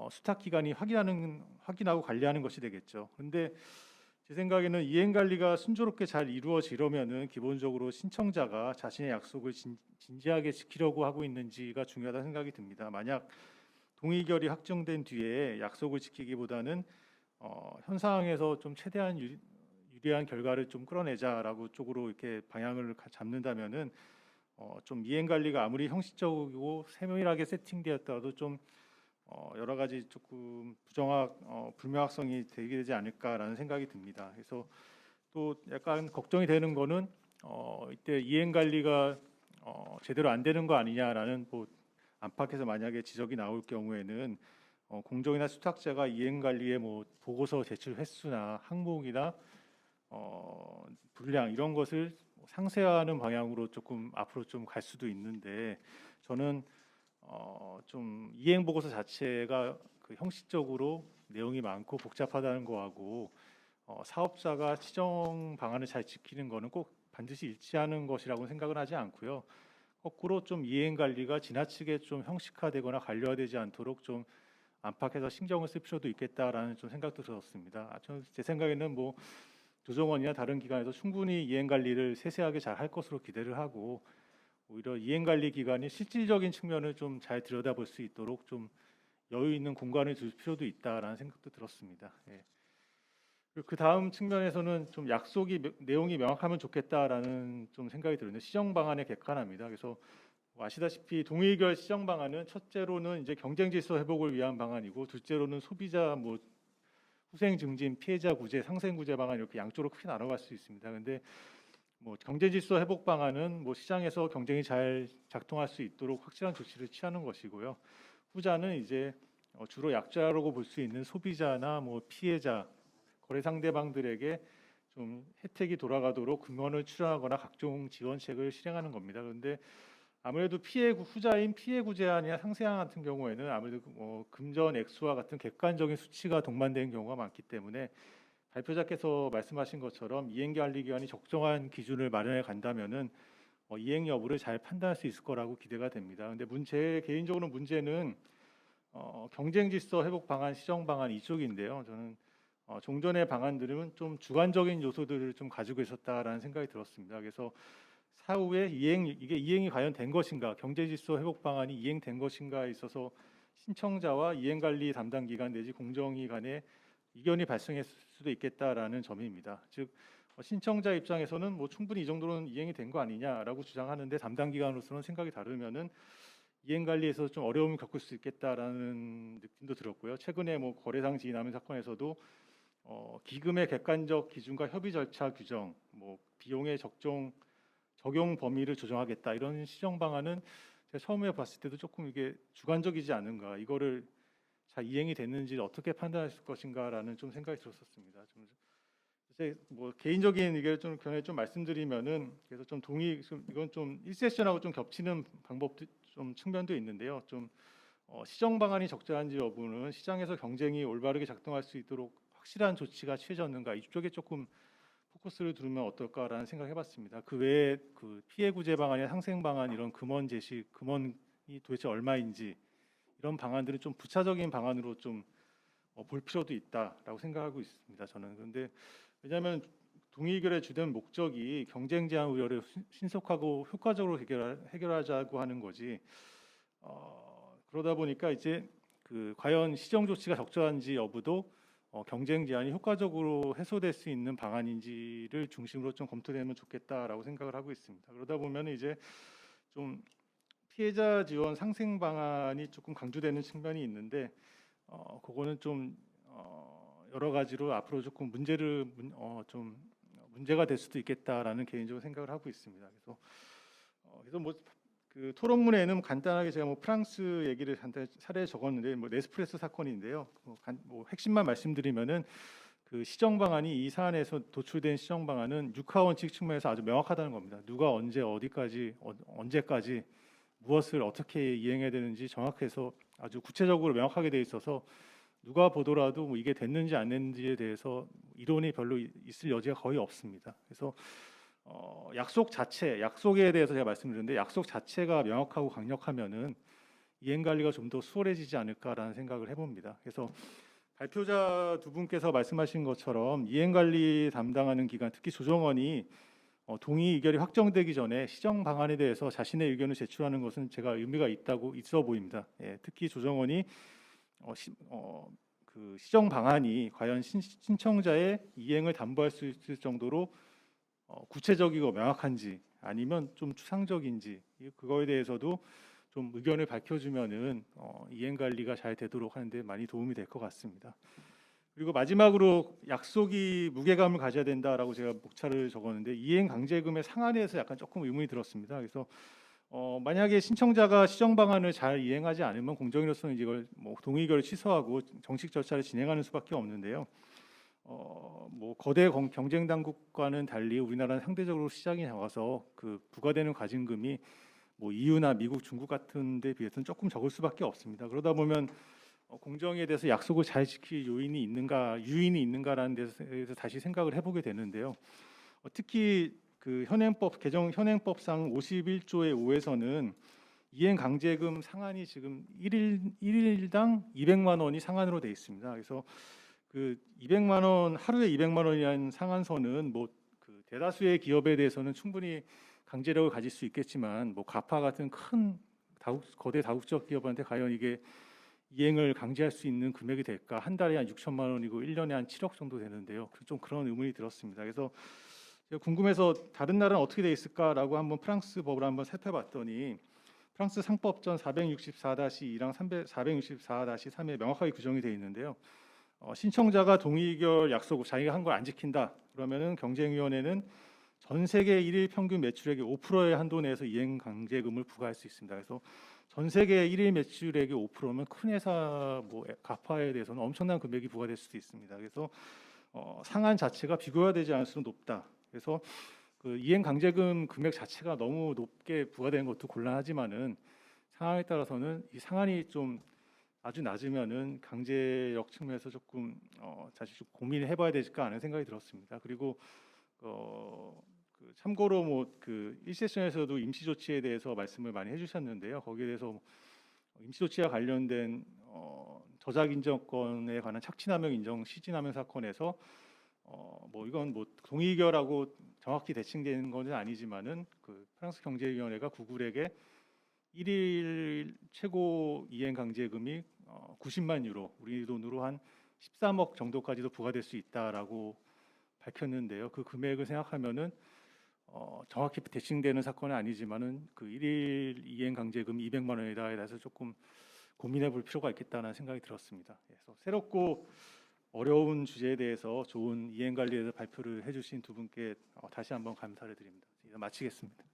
수탁 기관이 확인하고 관리하는 것이 되겠죠. 그런데 제 생각에는 이행 관리가 순조롭게 잘 이루어지려면은 기본적으로 신청자가 자신의 약속을 진지하게 지키려고 하고 있는지가 중요하다 생각이 듭니다. 만약 동의결이 확정된 뒤에 약속을 지키기보다는 현 상황에서 좀 최대한 유리한 결과를 좀 끌어내자라고 쪽으로 이렇게 방향을 잡는다면은 좀 이행 관리가 아무리 형식적이고 세밀하게 세팅되었더라도 좀 여러 가지 조금 불명확성이 되지 않을까라는 생각이 듭니다. 그래서 또 약간 걱정이 되는 거는 이때 이행 관리가 제대로 안 되는 거 아니냐라는 뭐 안팎에서 만약에 지적이 나올 경우에는 공정이나 수탁자가 이행 관리의 뭐 보고서 제출 횟수나 항목이나 분량 이런 것을 상세화하는 방향으로 조금 앞으로 좀 갈 수도 있는데 저는 좀 이행 보고서 자체가 그 형식적으로 내용이 많고 복잡하다는 거하고 사업자가 시정 방안을 잘 지키는 거는 꼭 반드시 일치하는 것이라고 생각을 하지 않고요. 거꾸로 좀 이행 관리가 지나치게 좀 형식화되거나 관료화되지 않도록 좀 안팎에서 신경을 쓸 필요도 있겠다라는 좀 생각도 들었습니다. 제 생각에는 뭐 조정원이나 다른 기관에서 충분히 이행 관리를 세세하게 잘 할 것으로 기대를 하고 오히려 이행 관리 기관이 실질적인 측면을 좀 잘 들여다볼 수 있도록 좀 여유 있는 공간을 줄 필요도 있다라는 생각도 들었습니다. 예. 그 다음 측면에서는 좀 내용이 명확하면 좋겠다라는 좀 생각이 드는데 시정 방안의 객관화입니다. 그래서 뭐 아시다시피 동의결 시정 방안은 첫째로는 이제 경쟁 질서 회복을 위한 방안이고 둘째로는 소비자 뭐 후생 증진, 피해자 구제, 상생 구제 방안 이렇게 양쪽으로 크게 나눠갈 수 있습니다. 그런데 뭐 경제 질서 회복 방안은 뭐 시장에서 경쟁이 잘 작동할 수 있도록 확실한 조치를 취하는 것이고요. 후자는 이제 주로 약자라고 볼 수 있는 소비자나 뭐 피해자, 거래 상대방들에게 좀 혜택이 돌아가도록 금원을 출하하거나 각종 지원책을 실행하는 겁니다. 그런데 아무래도 후자인 피해 구제안이나 상세안 같은 경우에는 아무래도 금전 액수와 같은 객관적인 수치가 동반되는 경우가 많기 때문에 발표자께서 말씀하신 것처럼 이행관리기관이 적정한 기준을 마련해 간다면은 이행 여부를 잘 판단할 수 있을 거라고 기대가 됩니다. 근데 제 개인적으로 문제는 경쟁질서 회복 방안, 시정 방안 이쪽인데요. 저는 종전의 방안들은 좀 주관적인 요소들을 좀 가지고 있었다라는 생각이 들었습니다. 그래서 사후에 이게 이행이 과연 된 것인가, 경제질서 회복 방안이 이행된 것인가에 있어서 신청자와 이행관리 담당 기관 내지 공정위 간에 이견이 발생했을 수도 있겠다라는 점입니다. 즉 신청자 입장에서는 뭐 충분히 이 정도는 이행이 된 거 아니냐라고 주장하는데 담당 기관으로서는 생각이 다르면은 이행 관리에서 좀 어려움을 겪을 수 있겠다라는 느낌도 들었고요. 최근에 뭐 거래상 지인하면 사건에서도 기금의 객관적 기준과 협의 절차 규정, 뭐 비용의 적용 범위를 조정하겠다 이런 시정 방안은 제가 처음에 봤을 때도 조금 이게 주관적이지 않은가, 이거를 잘 이행이 됐는지를 어떻게 판단할 것인가라는 좀 생각이 들었었습니다. 좀 제 뭐 개인적인 의견을 좀 견해 좀 말씀드리면은, 그래서 좀 이건 좀 1세션하고 좀 겹치는 방법도 좀 측면도 있는데요. 좀 시정 방안이 적절한지 여부는 시장에서 경쟁이 올바르게 작동할 수 있도록 확실한 조치가 취해졌는가, 이쪽에 조금 포커스를 두면 어떨까라는 생각을 해봤습니다. 그 외에 그 피해 구제 방안이나 상생 방안, 이런 금원 제시, 금원이 도대체 얼마인지, 이런 방안들은 좀 부차적인 방안으로 좀 볼 필요도 있다라고 생각하고 있습니다. 저는. 그런데 왜냐하면 동의결의 주된 목적이 경쟁 제한 우려를 신속하고 효과적으로 해결하자고 하는 거지. 그러다 보니까 이제 그 과연 시정 조치가 적절한지 여부도 경쟁 제한이 효과적으로 해소될 수 있는 방안인지를 중심으로 좀 검토되면 좋겠다라고 생각을 하고 있습니다. 그러다 보면 이제 좀 피해자 지원 상생 방안이 조금 강조되는 측면이 있는데, 그거는 좀 여러 가지로 앞으로 조금 좀 문제가 될 수도 있겠다라는 개인적으로 생각을 하고 있습니다. 그래서 뭐 그 토론문에는 간단하게 제가 뭐 프랑스 얘기를 간단히 사례 적었는데, 뭐 네스프레소 사건인데요. 뭐 핵심만 말씀드리면은, 그 시정 방안이 이 사안에서 도출된 시정 방안은 육하원칙 측면에서 아주 명확하다는 겁니다. 누가 언제 어디까지 언제까지 무엇을 어떻게 이행해야 되는지 정확해서 아주 구체적으로 명확하게 돼 있어서, 누가 보더라도 뭐 이게 됐는지 안 됐는지에 대해서 이론이 별로 있을 여지가 거의 없습니다. 그래서 약속에 대해서 제가 말씀드렸는데, 약속 자체가 명확하고 강력하면은 이행 관리가 좀 더 수월해지지 않을까라는 생각을 해봅니다. 그래서 발표자 두 분께서 말씀하신 것처럼 이행 관리 담당하는 기관, 특히 조정원이 동의 의결이 확정되기 전에 시정 방안에 대해서 자신의 의견을 제출하는 것은 제가 의미가 있어 보입니다. 예, 특히 조정원이 그 시정 방안이 과연 신청자의 이행을 담보할 수 있을 정도로 구체적이고 명확한지, 아니면 좀 추상적인지, 그거에 대해서도 좀 의견을 밝혀주면은 이행 관리가 잘 되도록 하는데 많이 도움이 될 것 같습니다. 그리고 마지막으로 약속이 무게감을 가져야 된다라고 제가 목차를 적었는데, 이행 강제금의 상한에 대해서 약간 조금 의문이 들었습니다. 그래서 만약에 신청자가 시정 방안을 잘 이행하지 않으면 공정위로서는 이걸 뭐 동의결을 취소하고 정식 절차를 진행하는 수밖에 없는데요. 뭐 거대 경쟁 당국과는 달리 우리나라는 상대적으로 시장이 작아서 그 부과되는 과징금이 뭐 EU나 미국, 중국 같은 데 비해서는 조금 적을 수밖에 없습니다. 그러다 보면 공정에 대해서 약속을 잘 지킬 유인이 있는가라는 데서 다시 생각을 해보게 되는데요. 특히 그 현행법상 51조의 5에서는 이행 강제금 상한이 지금 1일당 200만 원이 상한으로 되어 있습니다. 그래서 그 200만 원, 하루에 200만 원이라는 상한선은 뭐 그 대다수의 기업에 대해서는 충분히 강제력을 가질 수 있겠지만, 뭐 가파 같은 큰 거대 다국적 기업한테 과연 이게 이행을 강제할 수 있는 금액이 될까? 한 달에 한 6천만 원이고 1년에 한 7억 정도 되는데요. 좀 그런 의문이 들었습니다. 그래서 제가 궁금해서 다른 나라는 어떻게 돼 있을까라고 한번 프랑스 법을 한번 살펴봤더니, 프랑스 상법전 464-2랑 464-3에 명확하게 규정이 되어 있는데요. 신청자가 동의결 약속을 자기가 한 걸 안 지킨다 그러면은 경쟁위원회는 전 세계 1일 평균 매출액의 5%의 한도 내에서 이행 강제금을 부과할 수 있습니다. 그래서 전 세계 1일 매출액의 5%면 큰 회사 뭐 가파에 대해서는 엄청난 금액이 부과될 수도 있습니다. 그래서 상한 자체가 비교화되지 않을수록 높다. 그래서 그 이행 강제금 금액 자체가 너무 높게 부과되는 것도 곤란하지만은, 상황에 따라서는 이 상한이 좀 아주 낮으면은 강제력 측면에서 조금 사실 좀 고민을 해봐야 되지 않은 생각이 들었습니다. 그리고 그 참고로 뭐 그 1세션에서도 임시 조치에 대해서 말씀을 많이 해주셨는데요. 거기에 대해서 임시 조치와 관련된 저작 인정권에 관한 착취남용 인정 시지남용 사건에서 뭐 이건 뭐 동의결하고 정확히 대칭되는 것은 아니지만은, 그 프랑스 경제위원회가 구글에게 1일 최고 이행 강제금이 90만 유로, 우리 돈으로 한 13억 정도까지도 부과될 수 있다라고 밝혔는데요. 그 금액을 생각하면은 정확히 대칭되는 사건은 아니지만은 그 1일 이행 강제금 200만 원이다에 대해서 조금 고민해 볼 필요가 있겠다는 생각이 들었습니다. 그래서 새롭고 어려운 주제에 대해서 좋은 이행 관리에 대해서 발표를 해주신 두 분께 다시 한번 감사를 드립니다. 이제 마치겠습니다.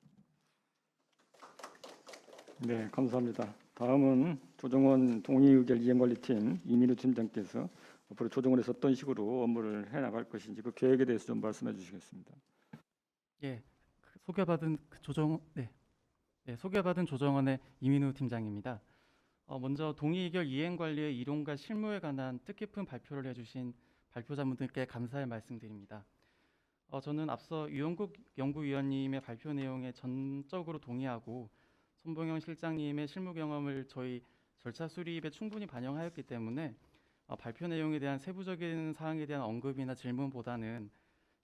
네, 감사합니다. 다음은 조정원 동의의결 이행관리팀 이민우 팀장께서 앞으로 조정원에서 어떤 식으로 업무를 해나갈 것인지 그 계획에 대해서 좀 말씀해 주시겠습니다. 예, 소개받은 소개받은 조정원의 이민우 팀장입니다. 먼저 동의의결 이행관리의 이론과 실무에 관한 뜻깊은 발표를 해주신 발표자분들께 감사의 말씀드립니다. 저는 앞서 유영국 연구위원님의 발표 내용에 전적으로 동의하고 손봉영 실장님의 실무 경험을 저희 절차 수립에 충분히 반영하였기 때문에 발표 내용에 대한 세부적인 사항에 대한 언급이나 질문보다는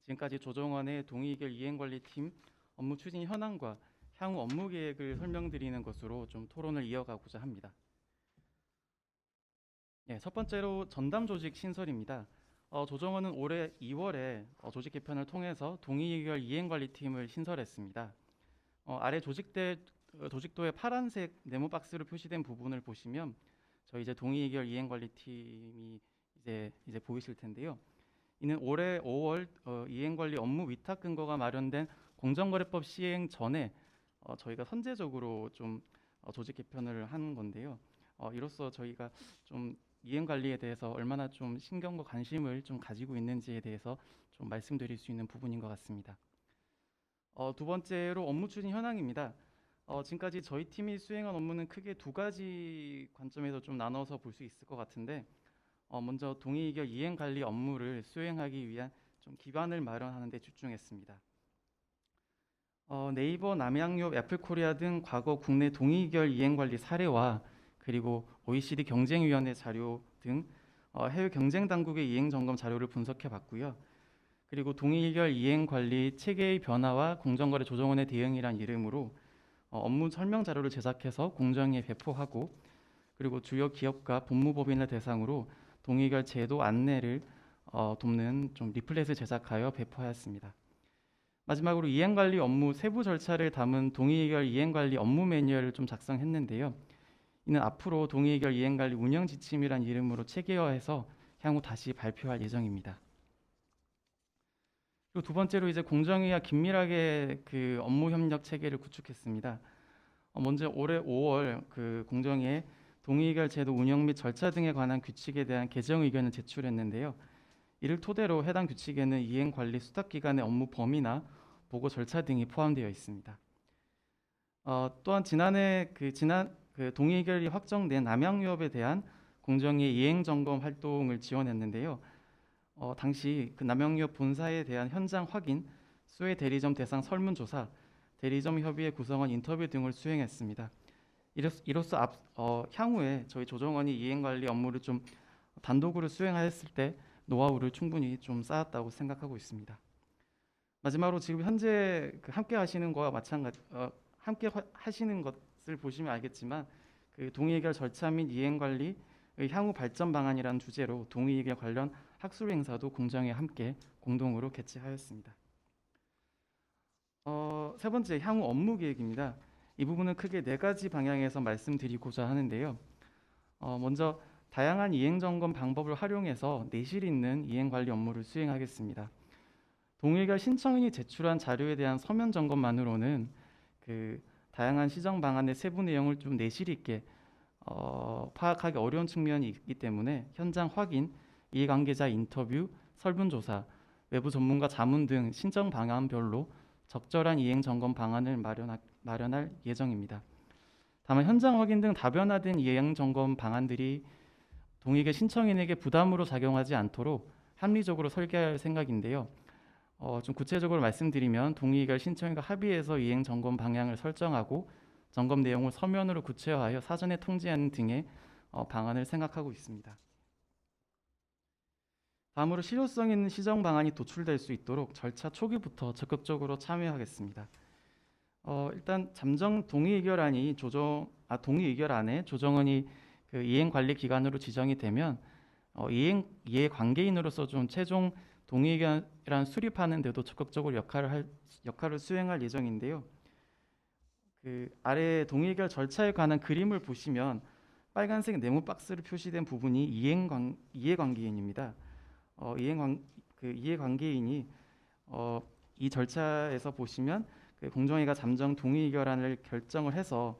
지금까지 조정원의 동의의결 이행관리팀 업무 추진 현황과 향후 업무 계획을 설명드리는 것으로 좀 토론을 이어가고자 합니다. 첫 번째로 전담 조직 신설입니다. 조정원은 올해 2월에 조직 개편을 통해서 동의의결 이행관리팀을 신설했습니다. 아래 조직도의 파란색 네모 박스로 표시된 부분을 보시면 저희 이제 동의의결 이행관리팀이 이제 보이실 텐데요. 이는 올해 5월 이행관리 업무 위탁 근거가 마련된 공정거래법 시행 전에 저희가 선제적으로 좀 조직 개편을 한 건데요. 이로써 저희가 좀 이행관리에 대해서 얼마나 좀 신경과 관심을 좀 가지고 있는지에 대해서 좀 말씀드릴 수 있는 부분인 것 같습니다. 두 번째로 업무 추진 현황입니다. 지금까지 저희 팀이 수행한 업무는 크게 두 가지 관점에서 좀 나눠서 볼 수 있을 것 같은데, 먼저 동의의결 이행관리 업무를 수행하기 위한 좀 기반을 마련하는 데 집중했습니다. 네이버, 남양유업, 애플코리아 등 과거 국내 동의의결 이행관리 사례와 그리고 OECD 경쟁위원회 자료 등 해외 경쟁 당국의 이행 점검 자료를 분석해 봤고요. 그리고 동의의결 이행관리 체계의 변화와 공정거래 조정원의 대응이란 이름으로 업무 설명 자료를 제작해서 공정위에 배포하고, 그리고 주요 기업과 법무법인을 대상으로 동의의결 제도 안내를 돕는 좀 리플렛을 제작하여 배포하였습니다. 마지막으로 이행관리 업무 세부 절차를 담은 동의의결 이행관리 업무 매뉴얼을 좀 작성했는데요. 이는 앞으로 동의의결 이행관리 운영 지침이란 이름으로 체계화해서 향후 다시 발표할 예정입니다. 그리고 두 번째로 이제 공정위와 긴밀하게 그 업무 협력 체계를 구축했습니다. 먼저 올해 5월 그 공정위에 동의의결 제도 운영 및 절차 등에 관한 규칙에 대한 개정 의견을 제출했는데요. 이를 토대로 해당 규칙에는 이행관리 수탁기관의 업무 범위나 보고 절차 등이 포함되어 있습니다. 또한 지난해 동의의결이 확정된 남양유업에 대한 공정위 이행 점검 활동을 지원했는데요. 당시 그 남양유업 본사에 대한 현장 확인, 수혜 대리점 대상 설문조사, 대리점 협의회 구성원 인터뷰 등을 수행했습니다. 이로써 향후에 저희 조정원이 이행관리 업무를 좀 단독으로 수행하였을 때 노하우를 충분히 좀 쌓았다고 생각하고 있습니다. 마지막으로 지금 현재 함께 하시는 것과 마찬가지 함께 하시는 것을 보시면 알겠지만 그 동의의결 절차 및 이행관리의 향후 발전 방안이라는 주제로 동의의결 관련 학술 행사도 공정위에 함께 공동으로 개최하였습니다. 세 번째, 향후 업무 계획입니다. 이 부분은 크게 네 가지 방향에서 말씀드리고자 하는데요. 먼저 다양한 이행 점검 방법을 활용해서 내실 있는 이행관리 업무를 수행하겠습니다. 동의의결 신청인이 제출한 자료에 대한 서면 점검만으로는 그 다양한 시정 방안의 세부 내용을 좀 내실 있게 파악하기 어려운 측면이 있기 때문에 현장 확인, 이해관계자 인터뷰, 설문조사, 외부 전문가 자문 등 신청 방안별로 적절한 이행 점검 방안을 마련할 예정입니다. 다만 현장 확인 등 다변화된 이행 점검 방안들이 동의의결 신청인에게 부담으로 작용하지 않도록 합리적으로 설계할 생각인데요. 좀 구체적으로 말씀드리면 동의의결 신청인과 합의해서 이행 점검 방향을 설정하고 점검 내용을 서면으로 구체화하여 사전에 통지하는 등의 방안을 생각하고 있습니다. 다음으로 실효성 있는 시정 방안이 도출될 수 있도록 절차 초기부터 적극적으로 참여하겠습니다. 일단 잠정 동의의결안에 조정원이 그 이행관리 기관으로 지정이 되면 이해 관계인으로서 좀 최종 동의의결안 수립하는 데도 적극적으로 역할을 수행할 예정인데요. 그 아래 동의의결 절차에 관한 그림을 보시면 빨간색 네모 박스로 표시된 부분이 이해관계인입니다. 이해관계인이 이 절차에서 보시면 그 공정위가 잠정 동의의결안을 결정을 해서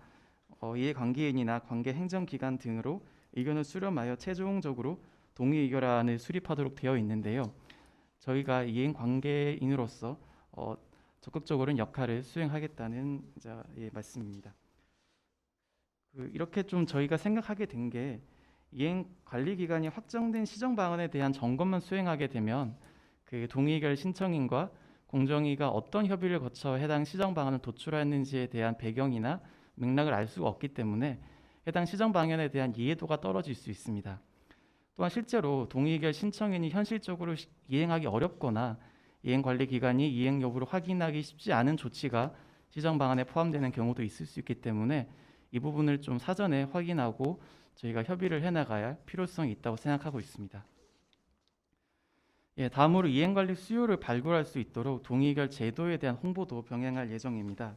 이해관계인이나 관계 행정기관 등으로 의견을 수렴하여 최종적으로 동의 의결안을 수립하도록 되어 있는데요. 저희가 이해관계인으로서 적극적으로 역할을 수행하겠다는 말씀입니다. 이렇게 좀 저희가 생각하게 된 게 이행관리기관이 확정된 시정방안에 대한 점검만 수행하게 되면 그 동의의결 신청인과 공정위가 어떤 협의를 거쳐 해당 시정방안을 도출했는지에 대한 배경이나 맥락을 알 수가 없기 때문에 해당 시정방안에 대한 이해도가 떨어질 수 있습니다. 또한 실제로 동의의결 신청인이 현실적으로 이행하기 어렵거나 이행관리기관이 이행 여부를 확인하기 쉽지 않은 조치가 시정방안에 포함되는 경우도 있을 수 있기 때문에 이 부분을 좀 사전에 확인하고 저희가 협의를 해나가야 할 필요성이 있다고 생각하고 있습니다. 다음으로 이행관리 수요를 발굴할 수 있도록 동의의결 제도에 대한 홍보도 병행할 예정입니다.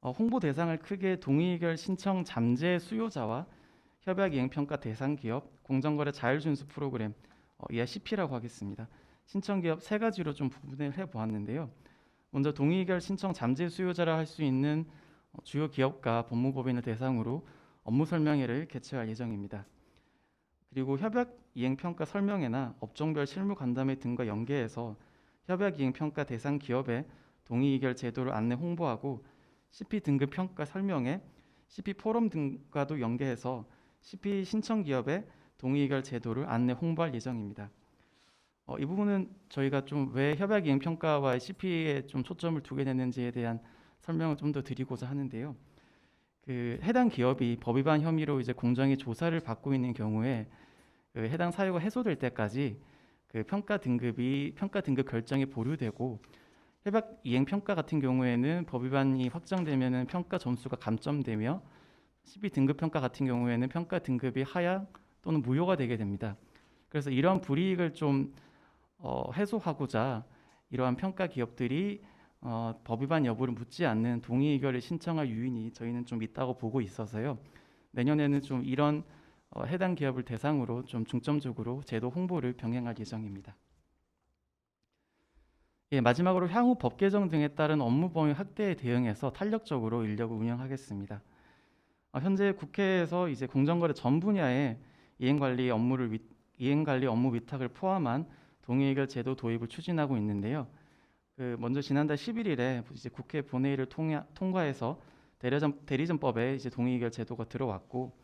홍보 대상을 크게 동의의결 신청 잠재 수요자와 협약 이행평가 대상 기업, 공정거래 자율준수 프로그램, 이하 CP라고 하겠습니다. 신청 기업 세 가지로 좀 구분을 해보았는데요. 먼저 동의의결 신청 잠재 수요자라 할 수 있는 주요 기업과 법무법인을 대상으로 업무 설명회를 개최할 예정입니다. 그리고 협약 이행평가 설명회나 업종별 실무 간담회 등과 연계해서 협약 이행평가 대상 기업의 동의의결 제도를 안내 홍보하고 CP 등급 평가 설명회, CP 포럼 등과도 연계해서 CP 신청 기업의 동의의결 제도를 안내 홍보할 예정입니다. 이 부분은 저희가 좀 왜 협약 이행평가와 CP에 좀 초점을 두게 됐는지에 대한 설명을 좀 더 드리고자 하는데요. 해당 기업이 법 위반 혐의로 이제 공정위 조사를 받고 있는 경우에 해당 사유가 해소될 때까지 평가 등급 결정이 보류되고 협약 이행 평가 같은 경우에는 법 위반이 확정되면은 평가 점수가 감점되며 CP 등급 평가 같은 경우에는 평가 등급이 하향 또는 무효가 되게 됩니다. 그래서 이러한 불이익을 좀 해소하고자 이러한 평가 기업들이 법 위반 여부를 묻지 않는 동의 의결을 신청할 유인이 저희는 좀 있다고 보고 있어서요. 내년에는 좀 이런 해당 기업을 대상으로 좀 중점적으로 제도 홍보를 병행할 예정입니다. 마지막으로 향후 법 개정 등에 따른 업무 범위 확대에 대응해서 탄력적으로 인력을 운영하겠습니다. 현재 국회에서 이제 공정거래 전 분야의 이행관리 업무 위탁을 포함한 동의의결 제도 도입을 추진하고 있는데요. 먼저 지난달 11일에 이제 국회 본회의를 통과해서 대리점법에 이제 동의의결 제도가 들어왔고,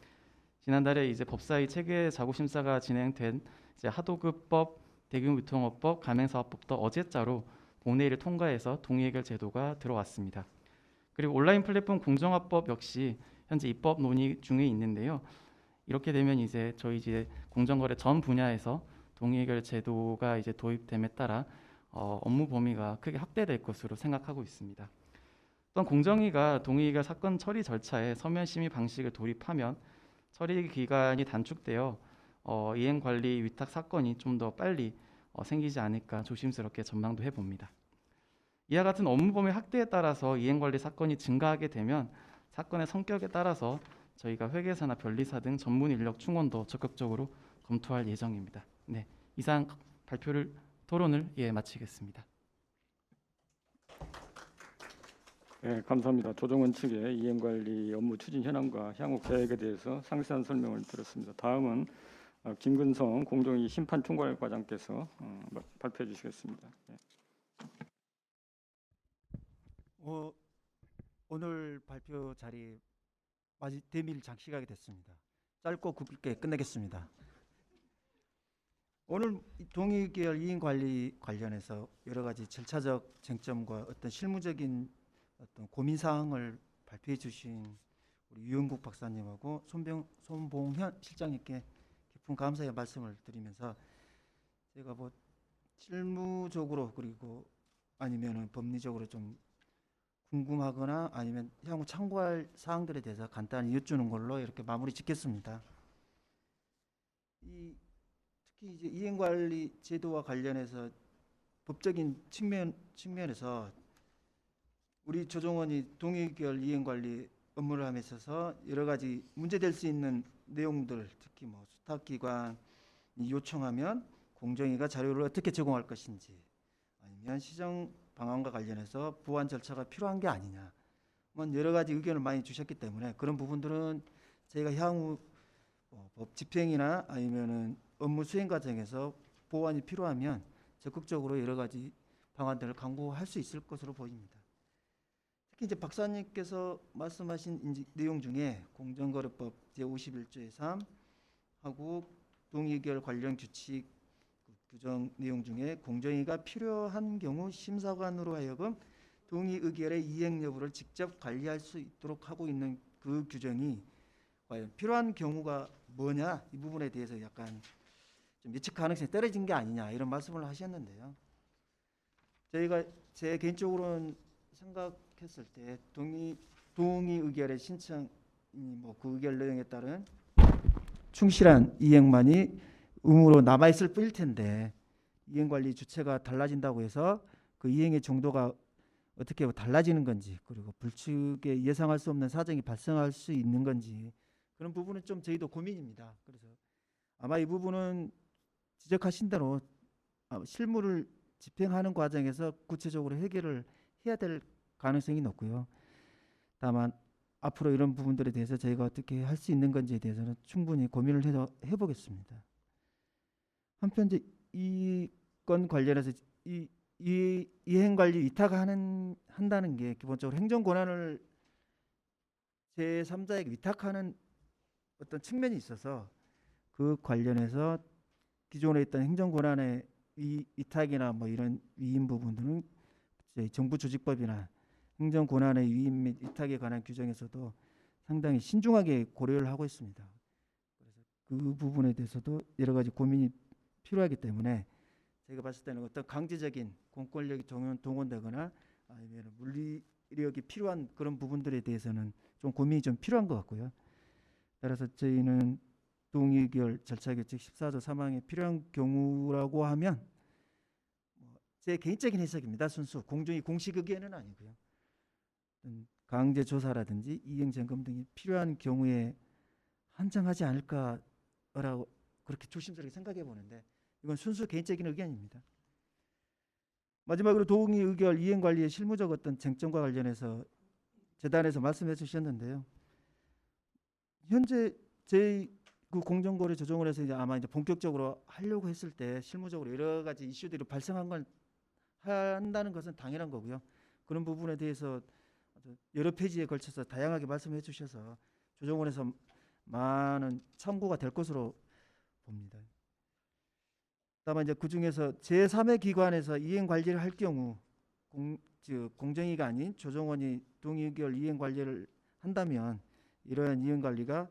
지난달에 이제 법사위 체계 자구 심사가 진행된 이제 하도급법, 대규모유통업법, 가맹사업법도 어제자로 본회의를 통과해서 동의의결 제도가 들어왔습니다. 그리고 온라인 플랫폼 공정화법 역시 현재 입법 논의 중에 있는데요. 이렇게 되면 이제 저희 이제 공정거래 전 분야에서 동의의결 제도가 이제 도입됨에 따라 업무 범위가 크게 확대될 것으로 생각하고 있습니다. 또한 공정위가 동의의결 사건 처리 절차에 서면 심의 방식을 도입하면 처리 기간이 단축되어 이행관리 위탁 사건이 좀 더 빨리 생기지 않을까 조심스럽게 전망도 해봅니다. 이와 같은 업무 범위 확대에 따라서 이행관리 사건이 증가하게 되면 사건의 성격에 따라서 저희가 회계사나 변리사 등 전문 인력 충원도 적극적으로 검토할 예정입니다. 네, 이상 토론을 마치겠습니다. 네, 감사합니다. 조정원 측의 이행관리 업무 추진 현황과 향후 계획에 대해서 상세한 설명을 들었습니다. 다음은 김근성 공정위 심판총괄과장께서 발표해 주시겠습니다. 네. 오늘 발표 자리 대밀 장시간이 됐습니다. 짧고 굵게 끝내겠습니다. 오늘 동의의결 이행관리 관련해서 여러 가지 절차적 쟁점과 어떤 실무적인 어떤 고민 사항을 발표해 주신 우리 유영국 박사님하고 손봉현 실장님께 깊은 감사의 말씀을 드리면서 제가 뭐 실무적으로 그리고 아니면은 법리적으로 좀 궁금하거나 아니면 향후 참고할 사항들에 대해서 간단히 여쭈는 걸로 이렇게 마무리 짓겠습니다. 특히 이제 이행관리 제도와 관련해서 법적인 측면에서 우리 조정원이 동의의결 이행관리 업무를 함에 있어서 여러 가지 문제될 수 있는 내용들, 특히 뭐 수탁기관이 요청하면 공정위가 자료를 어떻게 제공할 것인지, 아니면 시정 방안과 관련해서 보완 절차가 필요한 게 아니냐, 여러 가지 의견을 많이 주셨기 때문에 그런 부분들은 저희가 향후 법 집행이나 아니면은 업무 수행 과정에서 보완이 필요하면 적극적으로 여러 가지 방안들을 강구할 수 있을 것으로 보입니다. 특히 이제 박사님께서 말씀하신 내용 중에 공정거래법 제51조의 3 하고 동의의결 관련 규칙 규정 내용 중에 공정위가 필요한 경우 심사관으로 하여금 동의의결의 이행 여부를 직접 관리할 수 있도록 하고 있는 그 규정이 과연 필요한 경우가 뭐냐, 이 부분에 대해서 약간 좀 예측 가능성이 떨어진 게 아니냐 이런 말씀을 하셨는데요. 저희가 제 개인적으로는 생각했을 때 동의의결의 신청이 그 의결 내용에 따른 충실한 이행만이 의무로 남아 있을 뿐일 텐데 이행 관리 주체가 달라진다고 해서 그 이행의 정도가 어떻게 달라지는 건지, 그리고 불측에 예상할 수 없는 사정이 발생할 수 있는 건지, 그런 부분은 좀 저희도 고민입니다. 그래서 아마 이 부분은 지적하신 대로 실무를 집행하는 과정에서 구체적으로 해결을 해야 될 가능성이 높고요. 다만 앞으로 이런 부분들에 대해서 저희가 어떻게 할 수 있는 건지에 대해서는 충분히 고민을 해보겠습니다. 한편 이제 이 건 관련해서 이 이행관리 위탁한다는 게 기본적으로 행정 권한을 제3자에게 위탁하는 어떤 측면이 있어서 그 관련해서 기존에 있던 행정 권한의 위탁이나 이런 위임 부분들은 정부 조직법이나 행정 권한의 위임 및 위탁에 관한 규정에서도 상당히 신중하게 고려를 하고 있습니다. 그래서 그 부분에 대해서도 여러 가지 고민이 필요하기 때문에 제가 봤을 때는 어떤 강제적인 공권력이 동원되거나 아니면 물리력이 필요한 그런 부분들에 대해서는 좀 고민이 좀 필요한 것 같고요. 따라서 저희는 동의결 절차 규칙 14조 3항에 필요한 경우라고 하면 제 개인적인 해석입니다. 순수 공정위 공식 의견은 아니고요. 강제 조사라든지 이행 점검 등이 필요한 경우에 한정하지 않을까라고 그렇게 조심스럽게 생각해 보는데 이건 순수 개인적인 의견입니다. 마지막으로 동의의결 이행관리의 실무적 어떤 쟁점과 관련해서 재단에서 말씀해 주셨는데요. 현재 저희 그 공정거래 조정을 해서 아마 이제 본격적으로 하려고 했을 때 실무적으로 여러 가지 이슈들이 발생한 건 한다는 것은 당연한 거고요. 그런 부분에 대해서 여러 페이지에 걸쳐서 다양하게 말씀해 주셔서 조정원에서 많은 참고가 될 것으로 봅니다. 다만 이제 그 중에서 제3의 기관에서 이행 관리를 할 경우 공정위가 아닌 조정원이 동의의결 이행 관리를 한다면 이러한 이행 관리가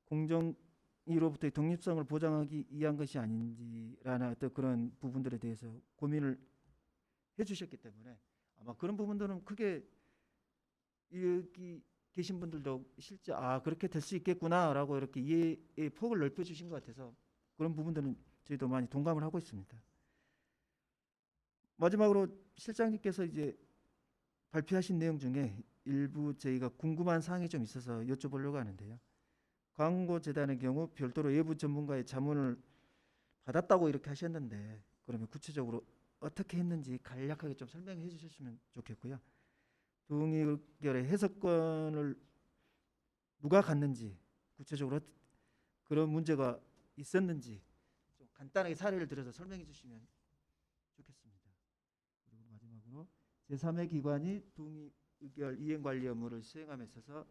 공정위로부터의 독립성을 보장하기 위한 것이 아닌지라는 어떤 그런 부분들에 대해서 고민을 해주셨기 때문에 아마 그런 부분들은 크게 여기 계신 분들도 실제 그렇게 될 수 있겠구나라고 이렇게 이해의 폭을 넓혀주신 것 같아서 그런 부분들은 저희도 많이 동감을 하고 있습니다. 마지막으로 실장님께서 이제 발표하신 내용 중에 일부 저희가 궁금한 사항이 좀 있어서 여쭤보려고 하는데요. 광고재단의 경우 별도로 외부 전문가의 자문을 받았다고 이렇게 하셨는데 그러면 구체적으로 어떻게 했는지 간략하게 좀 설명해 주셨으면 좋겠고요. 동의의결의 해석권을 누가 갖는지 구체적으로 그런 문제가 있었는지 좀 간단하게 사례를 들어서 설명해 주시면 좋겠습니다. 그리고 마지막으로 제3의 기관이 동의의결 이행관리 업무를 수행함에 있어서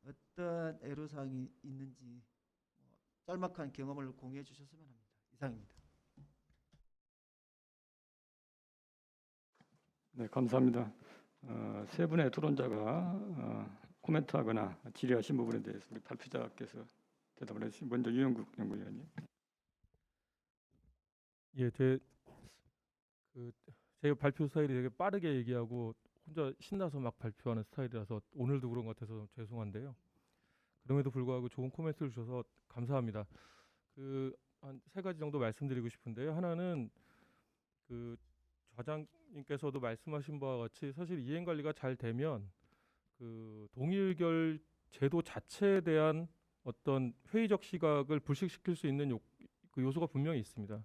어떤 애로사항이 있는지 짤막한 경험을 공유해 주셨으면 합니다. 이상입니다. 네, 감사합니다. 세 분의 토론자가 코멘트하거나 질의하신 부분에 대해서 우리 발표자께서 대답을 해주신 먼저 유영국 연구위원님. 예, 제 발표 스타일이 되게 빠르게 얘기하고 혼자 신나서 막 발표하는 스타일이라서 오늘도 그런 것 같아서 죄송한데요. 그럼에도 불구하고 좋은 코멘트를 주셔서 감사합니다. 한 세 가지 정도 말씀드리고 싶은데요. 하나는 좌장님께서도 말씀하신 바와 같이 사실 이행 관리가 잘 되면 동의의결 제도 자체에 대한 어떤 회의적 시각을 불식시킬 수 있는 요소가 분명히 있습니다.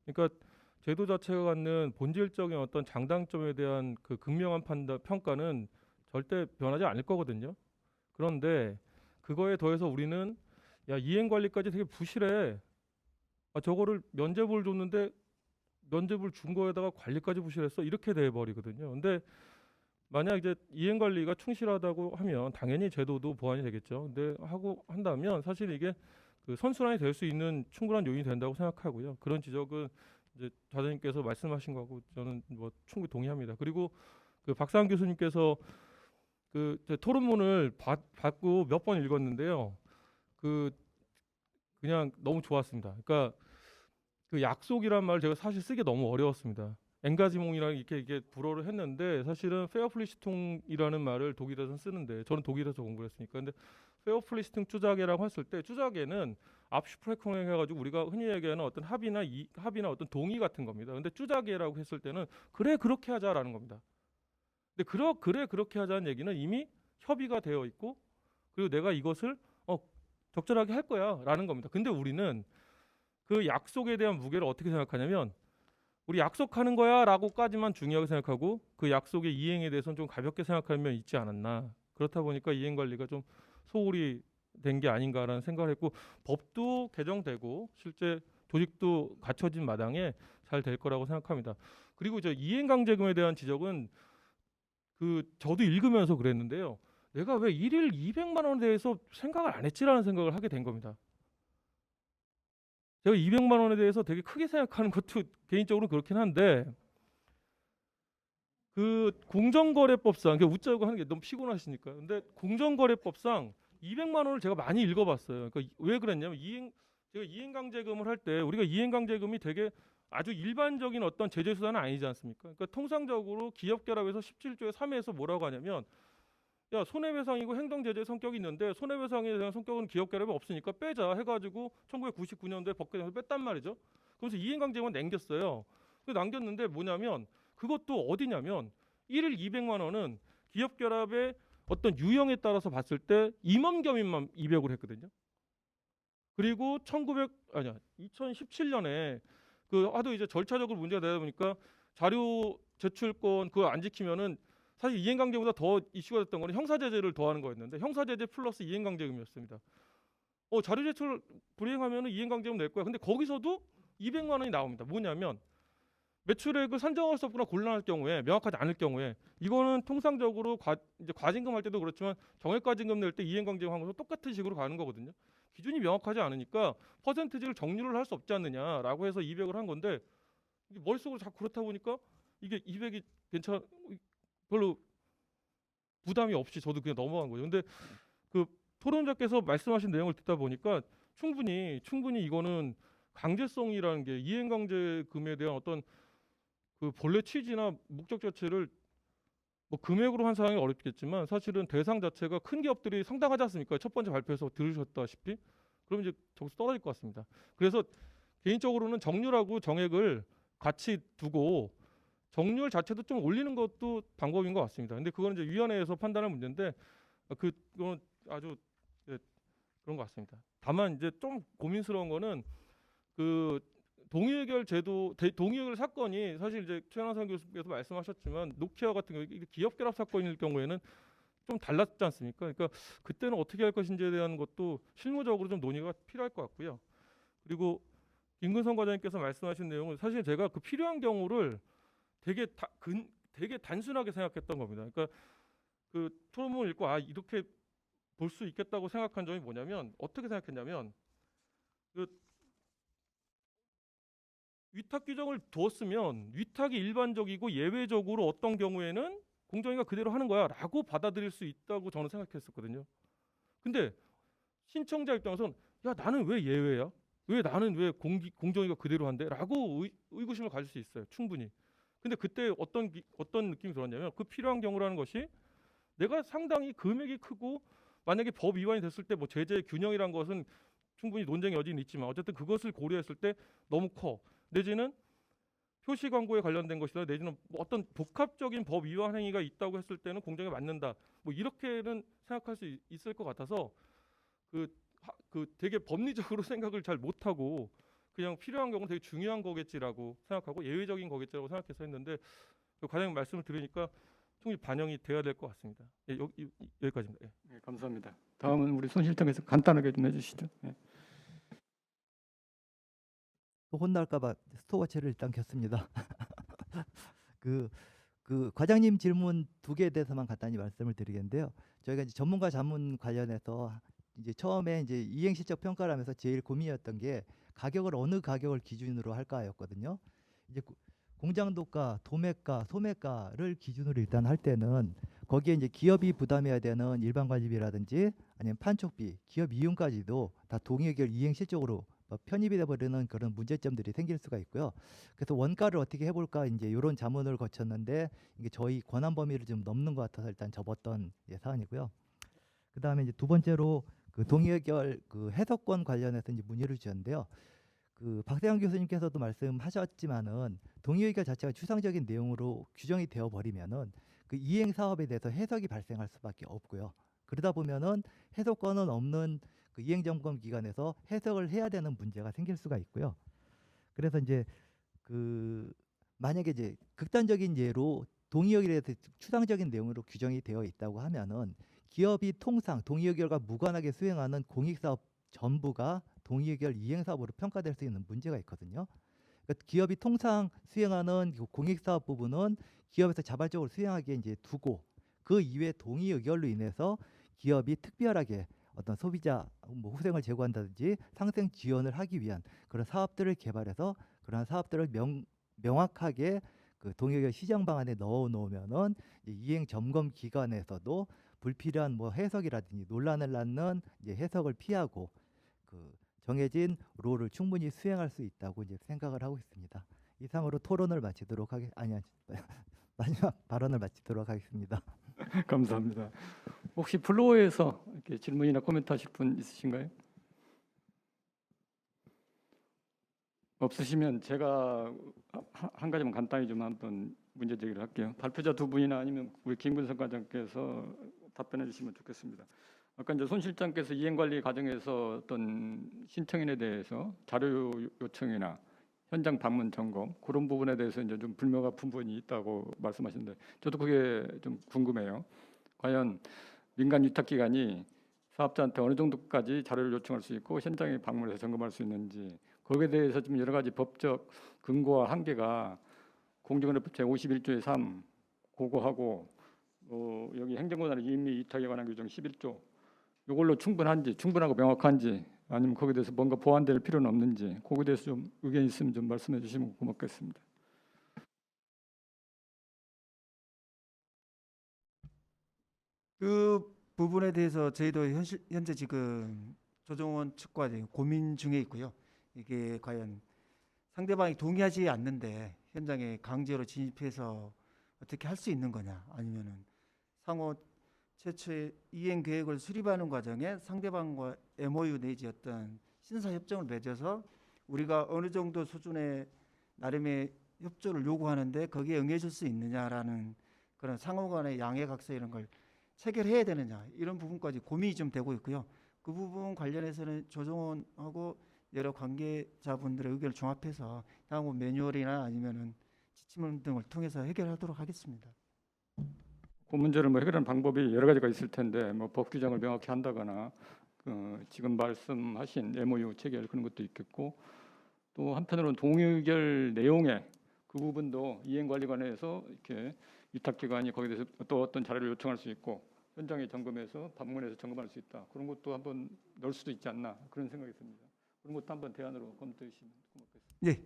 그러니까 제도 자체가 갖는 본질적인 어떤 장단점에 대한 극명한 평가는 절대 변하지 않을 거거든요. 그런데 그거에 더해서 우리는 야, 이행 관리까지 되게 부실해. 아, 저거를 면죄부를 줬는데 면죄부를 준 거에다가 관리까지 부실했어. 이렇게 돼 버리거든요. 근데 만약 이제 이행 관리가 충실하다고 하면 당연히 제도도 보완이 되겠죠. 근데 하고 한다면 사실 이게 그 선순환이 될 수 있는 충분한 요인이 된다고 생각하고요. 그런 지적은 이제 좌장님께서 말씀하신 거하고 저는 뭐 충분히 동의합니다. 그리고 그 박사한 교수님께서 그 토론문을 받고 몇 번 읽었는데요. 그냥 너무 좋았습니다. 그러니까 그 약속이란 말을 제가 사실 쓰기 너무 어려웠습니다. 엔가지몽이랑 이게 불어를 했는데 사실은 페어플리시통이라는 말을 독일에서는 쓰는데 저는 독일에서 공부를 했으니까 근데 페어플리시통 쭈자게라고 했을 때 쭈자게는 압슈프레콩 해가지고 우리가 흔히 얘기하는 어떤 합의나 어떤 동의 같은 겁니다. 근데 쭈자게라고 했을 때는 그래 그렇게 하자라는 겁니다. 근데 그래 그렇게 하자는 얘기는 이미 협의가 되어 있고 그리고 내가 이것을 적절하게 할 거야라는 겁니다. 근데 우리는 그 약속에 대한 무게를 어떻게 생각하냐면 우리 약속하는 거야라고까지만 중요하게 생각하고 그 약속의 이행에 대해서는 좀 가볍게 생각하는 면이 있지 않았나. 그렇다 보니까 이행 관리가 좀 소홀히 된 게 아닌가라는 생각을 했고 법도 개정되고 실제 조직도 갖춰진 마당에 잘 될 거라고 생각합니다. 그리고 저 이행강제금에 대한 지적은 저도 읽으면서 그랬는데요. 내가 왜 1일 200만 원에 대해서 생각을 안 했지라는 생각을 하게 된 겁니다. 제가 200만 원에 대해서 되게 크게 생각하는 것도 개인적으로 그렇긴 한데 그 공정거래법상 웃자고 하는 게 너무 피곤하시니까 근데 공정거래법상 200만 원을 제가 많이 읽어봤어요. 그러니까 왜 그랬냐면 제가 이행강제금을 할 때 우리가 이행강제금이 되게 아주 일반적인 어떤 제재 수단은 아니지 않습니까? 그러니까 통상적으로 기업결합에서 17조의 3에서 뭐라고 하냐면 야 손해배상이고 행정제재 성격이 있는데 손해배상에 대한 성격은 기업결합에 없으니까 빼자 해가지고 1999년도에 법규에서 뺐단 말이죠. 그래서 이행강제금은 남겼어요. 남겼는데 뭐냐면 그것도 어디냐면 1일 200만 원은 기업결합의 어떤 유형에 따라서 봤을 때 임원겸인만 200으로 했거든요. 그리고 2017년에 하도 이제 절차적으로 문제가 되다 보니까 자료 제출권 그거 안 지키면은 사실 이행강제보다 더 이슈가 됐던 거는 형사제재를 더하는 거였는데 형사제재 플러스 이행강제금이었습니다. 자료 제출 불이행하면은 이행강제금 낼 거야. 근데 거기서도 200만 원이 나옵니다. 뭐냐면 매출액을 산정할 수 없거나 곤란할 경우에 명확하지 않을 경우에 이거는 통상적으로 이제 과징금 할 때도 그렇지만 정액과징금 낼 때 이행강제금 하면서 똑같은 식으로 가는 거거든요. 기준이 명확하지 않으니까 퍼센티지를 정률을 할 수 없지 않느냐라고 해서 200을 한 건데 머릿속으로 자꾸 그렇다 보니까 이게 200이 별로 부담이 없이 저도 그냥 넘어간 거예요. 근데 그 토론자께서 말씀하신 내용을 듣다 보니까 충분히 이거는 강제성이라는 게 이행강제금에 대한 어떤 그 본래 취지나 목적 자체를 뭐 금액으로 환산하기 어렵겠지만 사실은 대상 자체가 큰 기업들이 상당하지 않습니까? 첫 번째 발표에서 들으셨다시피 그럼 이제 저기서 떨어질 것 같습니다. 그래서 개인적으로는 정률하고 정액을 같이 두고 정률 자체도 좀 올리는 것도 방법인 것 같습니다. 근데 그건 이제 위원회에서 판단할 문제인데 그건 아주 그런 것 같습니다. 다만 이제 좀 고민스러운 거는 그 동의의결 제도, 동의의결 사건이 사실 이제 최현상 교수께서 말씀하셨지만 노키아 같은 경우 기업 결합 사건일 경우에는 좀 달랐지 않습니까? 그러니까 그때는 어떻게 할 것인지에 대한 것도 실무적으로 좀 논의가 필요할 것 같고요. 그리고 김근성 과장님께서 말씀하신 내용은 사실 제가 그 필요한 경우를 되게 단순하게 생각했던 겁니다. 그러니까 그 토론문을 읽고 이렇게 볼 수 있겠다고 생각한 점이 뭐냐면 어떻게 생각했냐면 위탁 규정을 두었으면 위탁이 일반적이고 예외적으로 어떤 경우에는 공정위가 그대로 하는 거야라고 받아들일 수 있다고 저는 생각했었거든요. 근데 신청자 입장에서는 야 나는 왜 예외야? 나는 왜 공정위가 그대로 한대? 라고 의구심을 가질 수 있어요. 충분히. 근데 그때 어떤 느낌이 들었냐면 그 필요한 경우라는 것이 내가 상당히 금액이 크고 만약에 법 위반이 됐을 때 뭐 제재 균형이란 것은 충분히 논쟁의 여지는 있지만 어쨌든 그것을 고려했을 때 너무 커. 내지는 표시 광고에 관련된 것이다. 내지는 뭐 어떤 복합적인 법 위반 행위가 있다고 했을 때는 공정에 맞는다. 뭐 이렇게는 생각할 수 있을 것 같아서 되게 법리적으로 생각을 잘 못하고 그냥 필요한 경우는 되게 중요한 거겠지라고 생각하고 예외적인 거겠지라고 생각해서 했는데 과장님 말씀을 들으니까 충분히 반영이 되어야 될 것 같습니다. 예, 여기까지입니다. 예. 네, 감사합니다. 다음은 우리 손 실장께서 간단하게 좀 해주시죠. 네. 또 혼날까봐 스톱워치를 일단 켰습니다. 그 과장님 질문 두 개에 대해서만 간단히 말씀을 드리겠는데요. 저희가 이제 전문가 자문 관련해서 이제 처음에 이제 이행 실적 평가를 하면서 제일 고민이었던 게 가격을 어느 가격을 기준으로 할까였거든요. 이제 공장도가, 도매가, 소매가를 기준으로 일단 할 때는 거기에 이제 기업이 부담해야 되는 일반 관리비라든지 아니면 판촉비, 기업 이윤까지도 다 동의의결 이행 실적으로 편입이 돼버리는 그런 문제점들이 생길 수가 있고요. 그래서 원가를 어떻게 해볼까 이제 이런 자문을 거쳤는데 이게 저희 권한 범위를 좀 넘는 것 같아서 일단 접었던 사안이고요. 그 다음에 이제 두 번째로 그 동의의결 그 해석권 관련해서 이제 문의를 주셨는데요. 그 박세영 교수님께서도 말씀하셨지만은 동의의결 자체가 추상적인 내용으로 규정이 되어 버리면은 그 이행 사업에 대해서 해석이 발생할 수밖에 없고요. 그러다 보면은 해석권은 없는 그 이행 점검 기관에서 해석을 해야 되는 문제가 생길 수가 있고요. 그래서 이제 그 만약에 이제 극단적인 예로 동의의결에 대해서 추상적인 내용으로 규정이 되어 있다고 하면은 기업이 통상 동의의결과 무관하게 수행하는 공익사업 전부가 동의의결 이행사업으로 평가될 수 있는 문제가 있거든요. 그러니까 기업이 통상 수행하는 공익사업 부분은 기업에서 자발적으로 수행하기에 이제 두고 그 이외 동의의결로 인해서 기업이 특별하게 어떤 소비자 뭐 후생을 제고한다든지 상생 지원을 하기 위한 그런 사업들을 개발해서 그런 사업들을 명확하게 그 동의의결 시정 방안에 넣어 놓으면은 이행 점검 기관에서도 불필요한 뭐 해석이라든지 논란을 낳는 이제 해석을 피하고 그 정해진 롤을 충분히 수행할 수 있다고 이제 생각을 하고 있습니다. 이상으로 토론을 마치도록 마지막 발언을 마치도록 하겠습니다. 감사합니다. 혹시 플로어에서 이렇게 질문이나 코멘트 하실 분 있으신가요? 없으시면 제가 한 가지만 간단히 좀 한번 문제 제기를 할게요. 발표자 두 분이나 아니면 우리 김근성 과장께서 답변해 주시면 좋겠습니다. 아까 이제 손 실장께서 이행관리 과정에서 어떤 신청인에 대해서 자료 요청이나 현장 방문 점검 그런 부분에 대해서 이제 좀 불명확한 부분이 있다고 말씀하셨는데 저도 그게 좀 궁금해요. 과연 민간 위탁기관이 사업자한테 어느 정도까지 자료를 요청할 수 있고 현장에 방문해서 점검할 수 있는지 거기에 대해서 좀 여러 가지 법적 근거와 한계가 공정거래법 제51조의 3 그거하고 여기 행정권한의 임의 위탁에 관한 규정 11조 이걸로 충분하고 명확한지 아니면 거기에 대해서 뭔가 보완될 필요는 없는지 거기에 대해서 좀 의견 있으면 좀 말씀해 주시면 고맙겠습니다. 그 부분에 대해서 저희도 현재 지금 조정원 측과 지금 고민 중에 있고요. 이게 과연 상대방이 동의하지 않는데 현장에 강제로 진입해서 어떻게 할 수 있는 거냐, 아니면은 상호 최초의 이행 계획을 수립하는 과정에 상대방과 MOU 내지 어떤 신사 협정을 맺어서 우리가 어느 정도 수준의 나름의 협조를 요구하는데 거기에 응해줄 수 있느냐라는 그런 상호 간의 양해각서 이런 걸 체결해야 되느냐, 이런 부분까지 고민이 좀 되고 있고요. 그 부분 관련해서는 조정원하고 여러 관계자분들의 의견을 종합해서 향후 매뉴얼이나 아니면은 지침문 등을 통해서 해결하도록 하겠습니다. 그 문제를 뭐 해결하는 방법이 여러 가지가 있을 텐데 뭐 법 규정을 명확히 한다거나 지금 말씀하신 MOU 체결 그런 것도 있겠고 또 한편으로는 동의의결 내용의 그 부분도 이행관리관에서 이렇게 위탁기관이 거기에 대해서 또 어떤 자료를 요청할 수 있고 현장에 점검해서 방문해서 점검할 수 있다. 그런 것도 한번 넣을 수도 있지 않나 그런 생각이 듭니다. 그런 것도 한번 대안으로 검토해 주시면 고맙겠습니다. 예.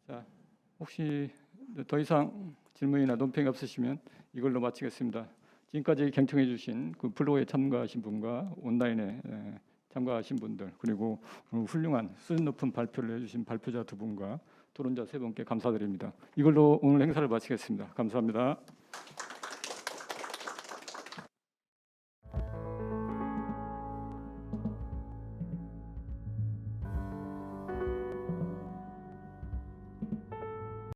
자, 혹시 더 이상 질문이나 논평이 없으시면 이걸로 마치겠습니다. 지금까지 경청해 주신 그 플로어에 참가하신 분과 온라인에 참가하신 분들 그리고 훌륭한 수준 높은 발표를 해주신 발표자 두 분과 토론자 세 분께 감사드립니다. 이걸로 오늘 행사를 마치겠습니다. 감사합니다.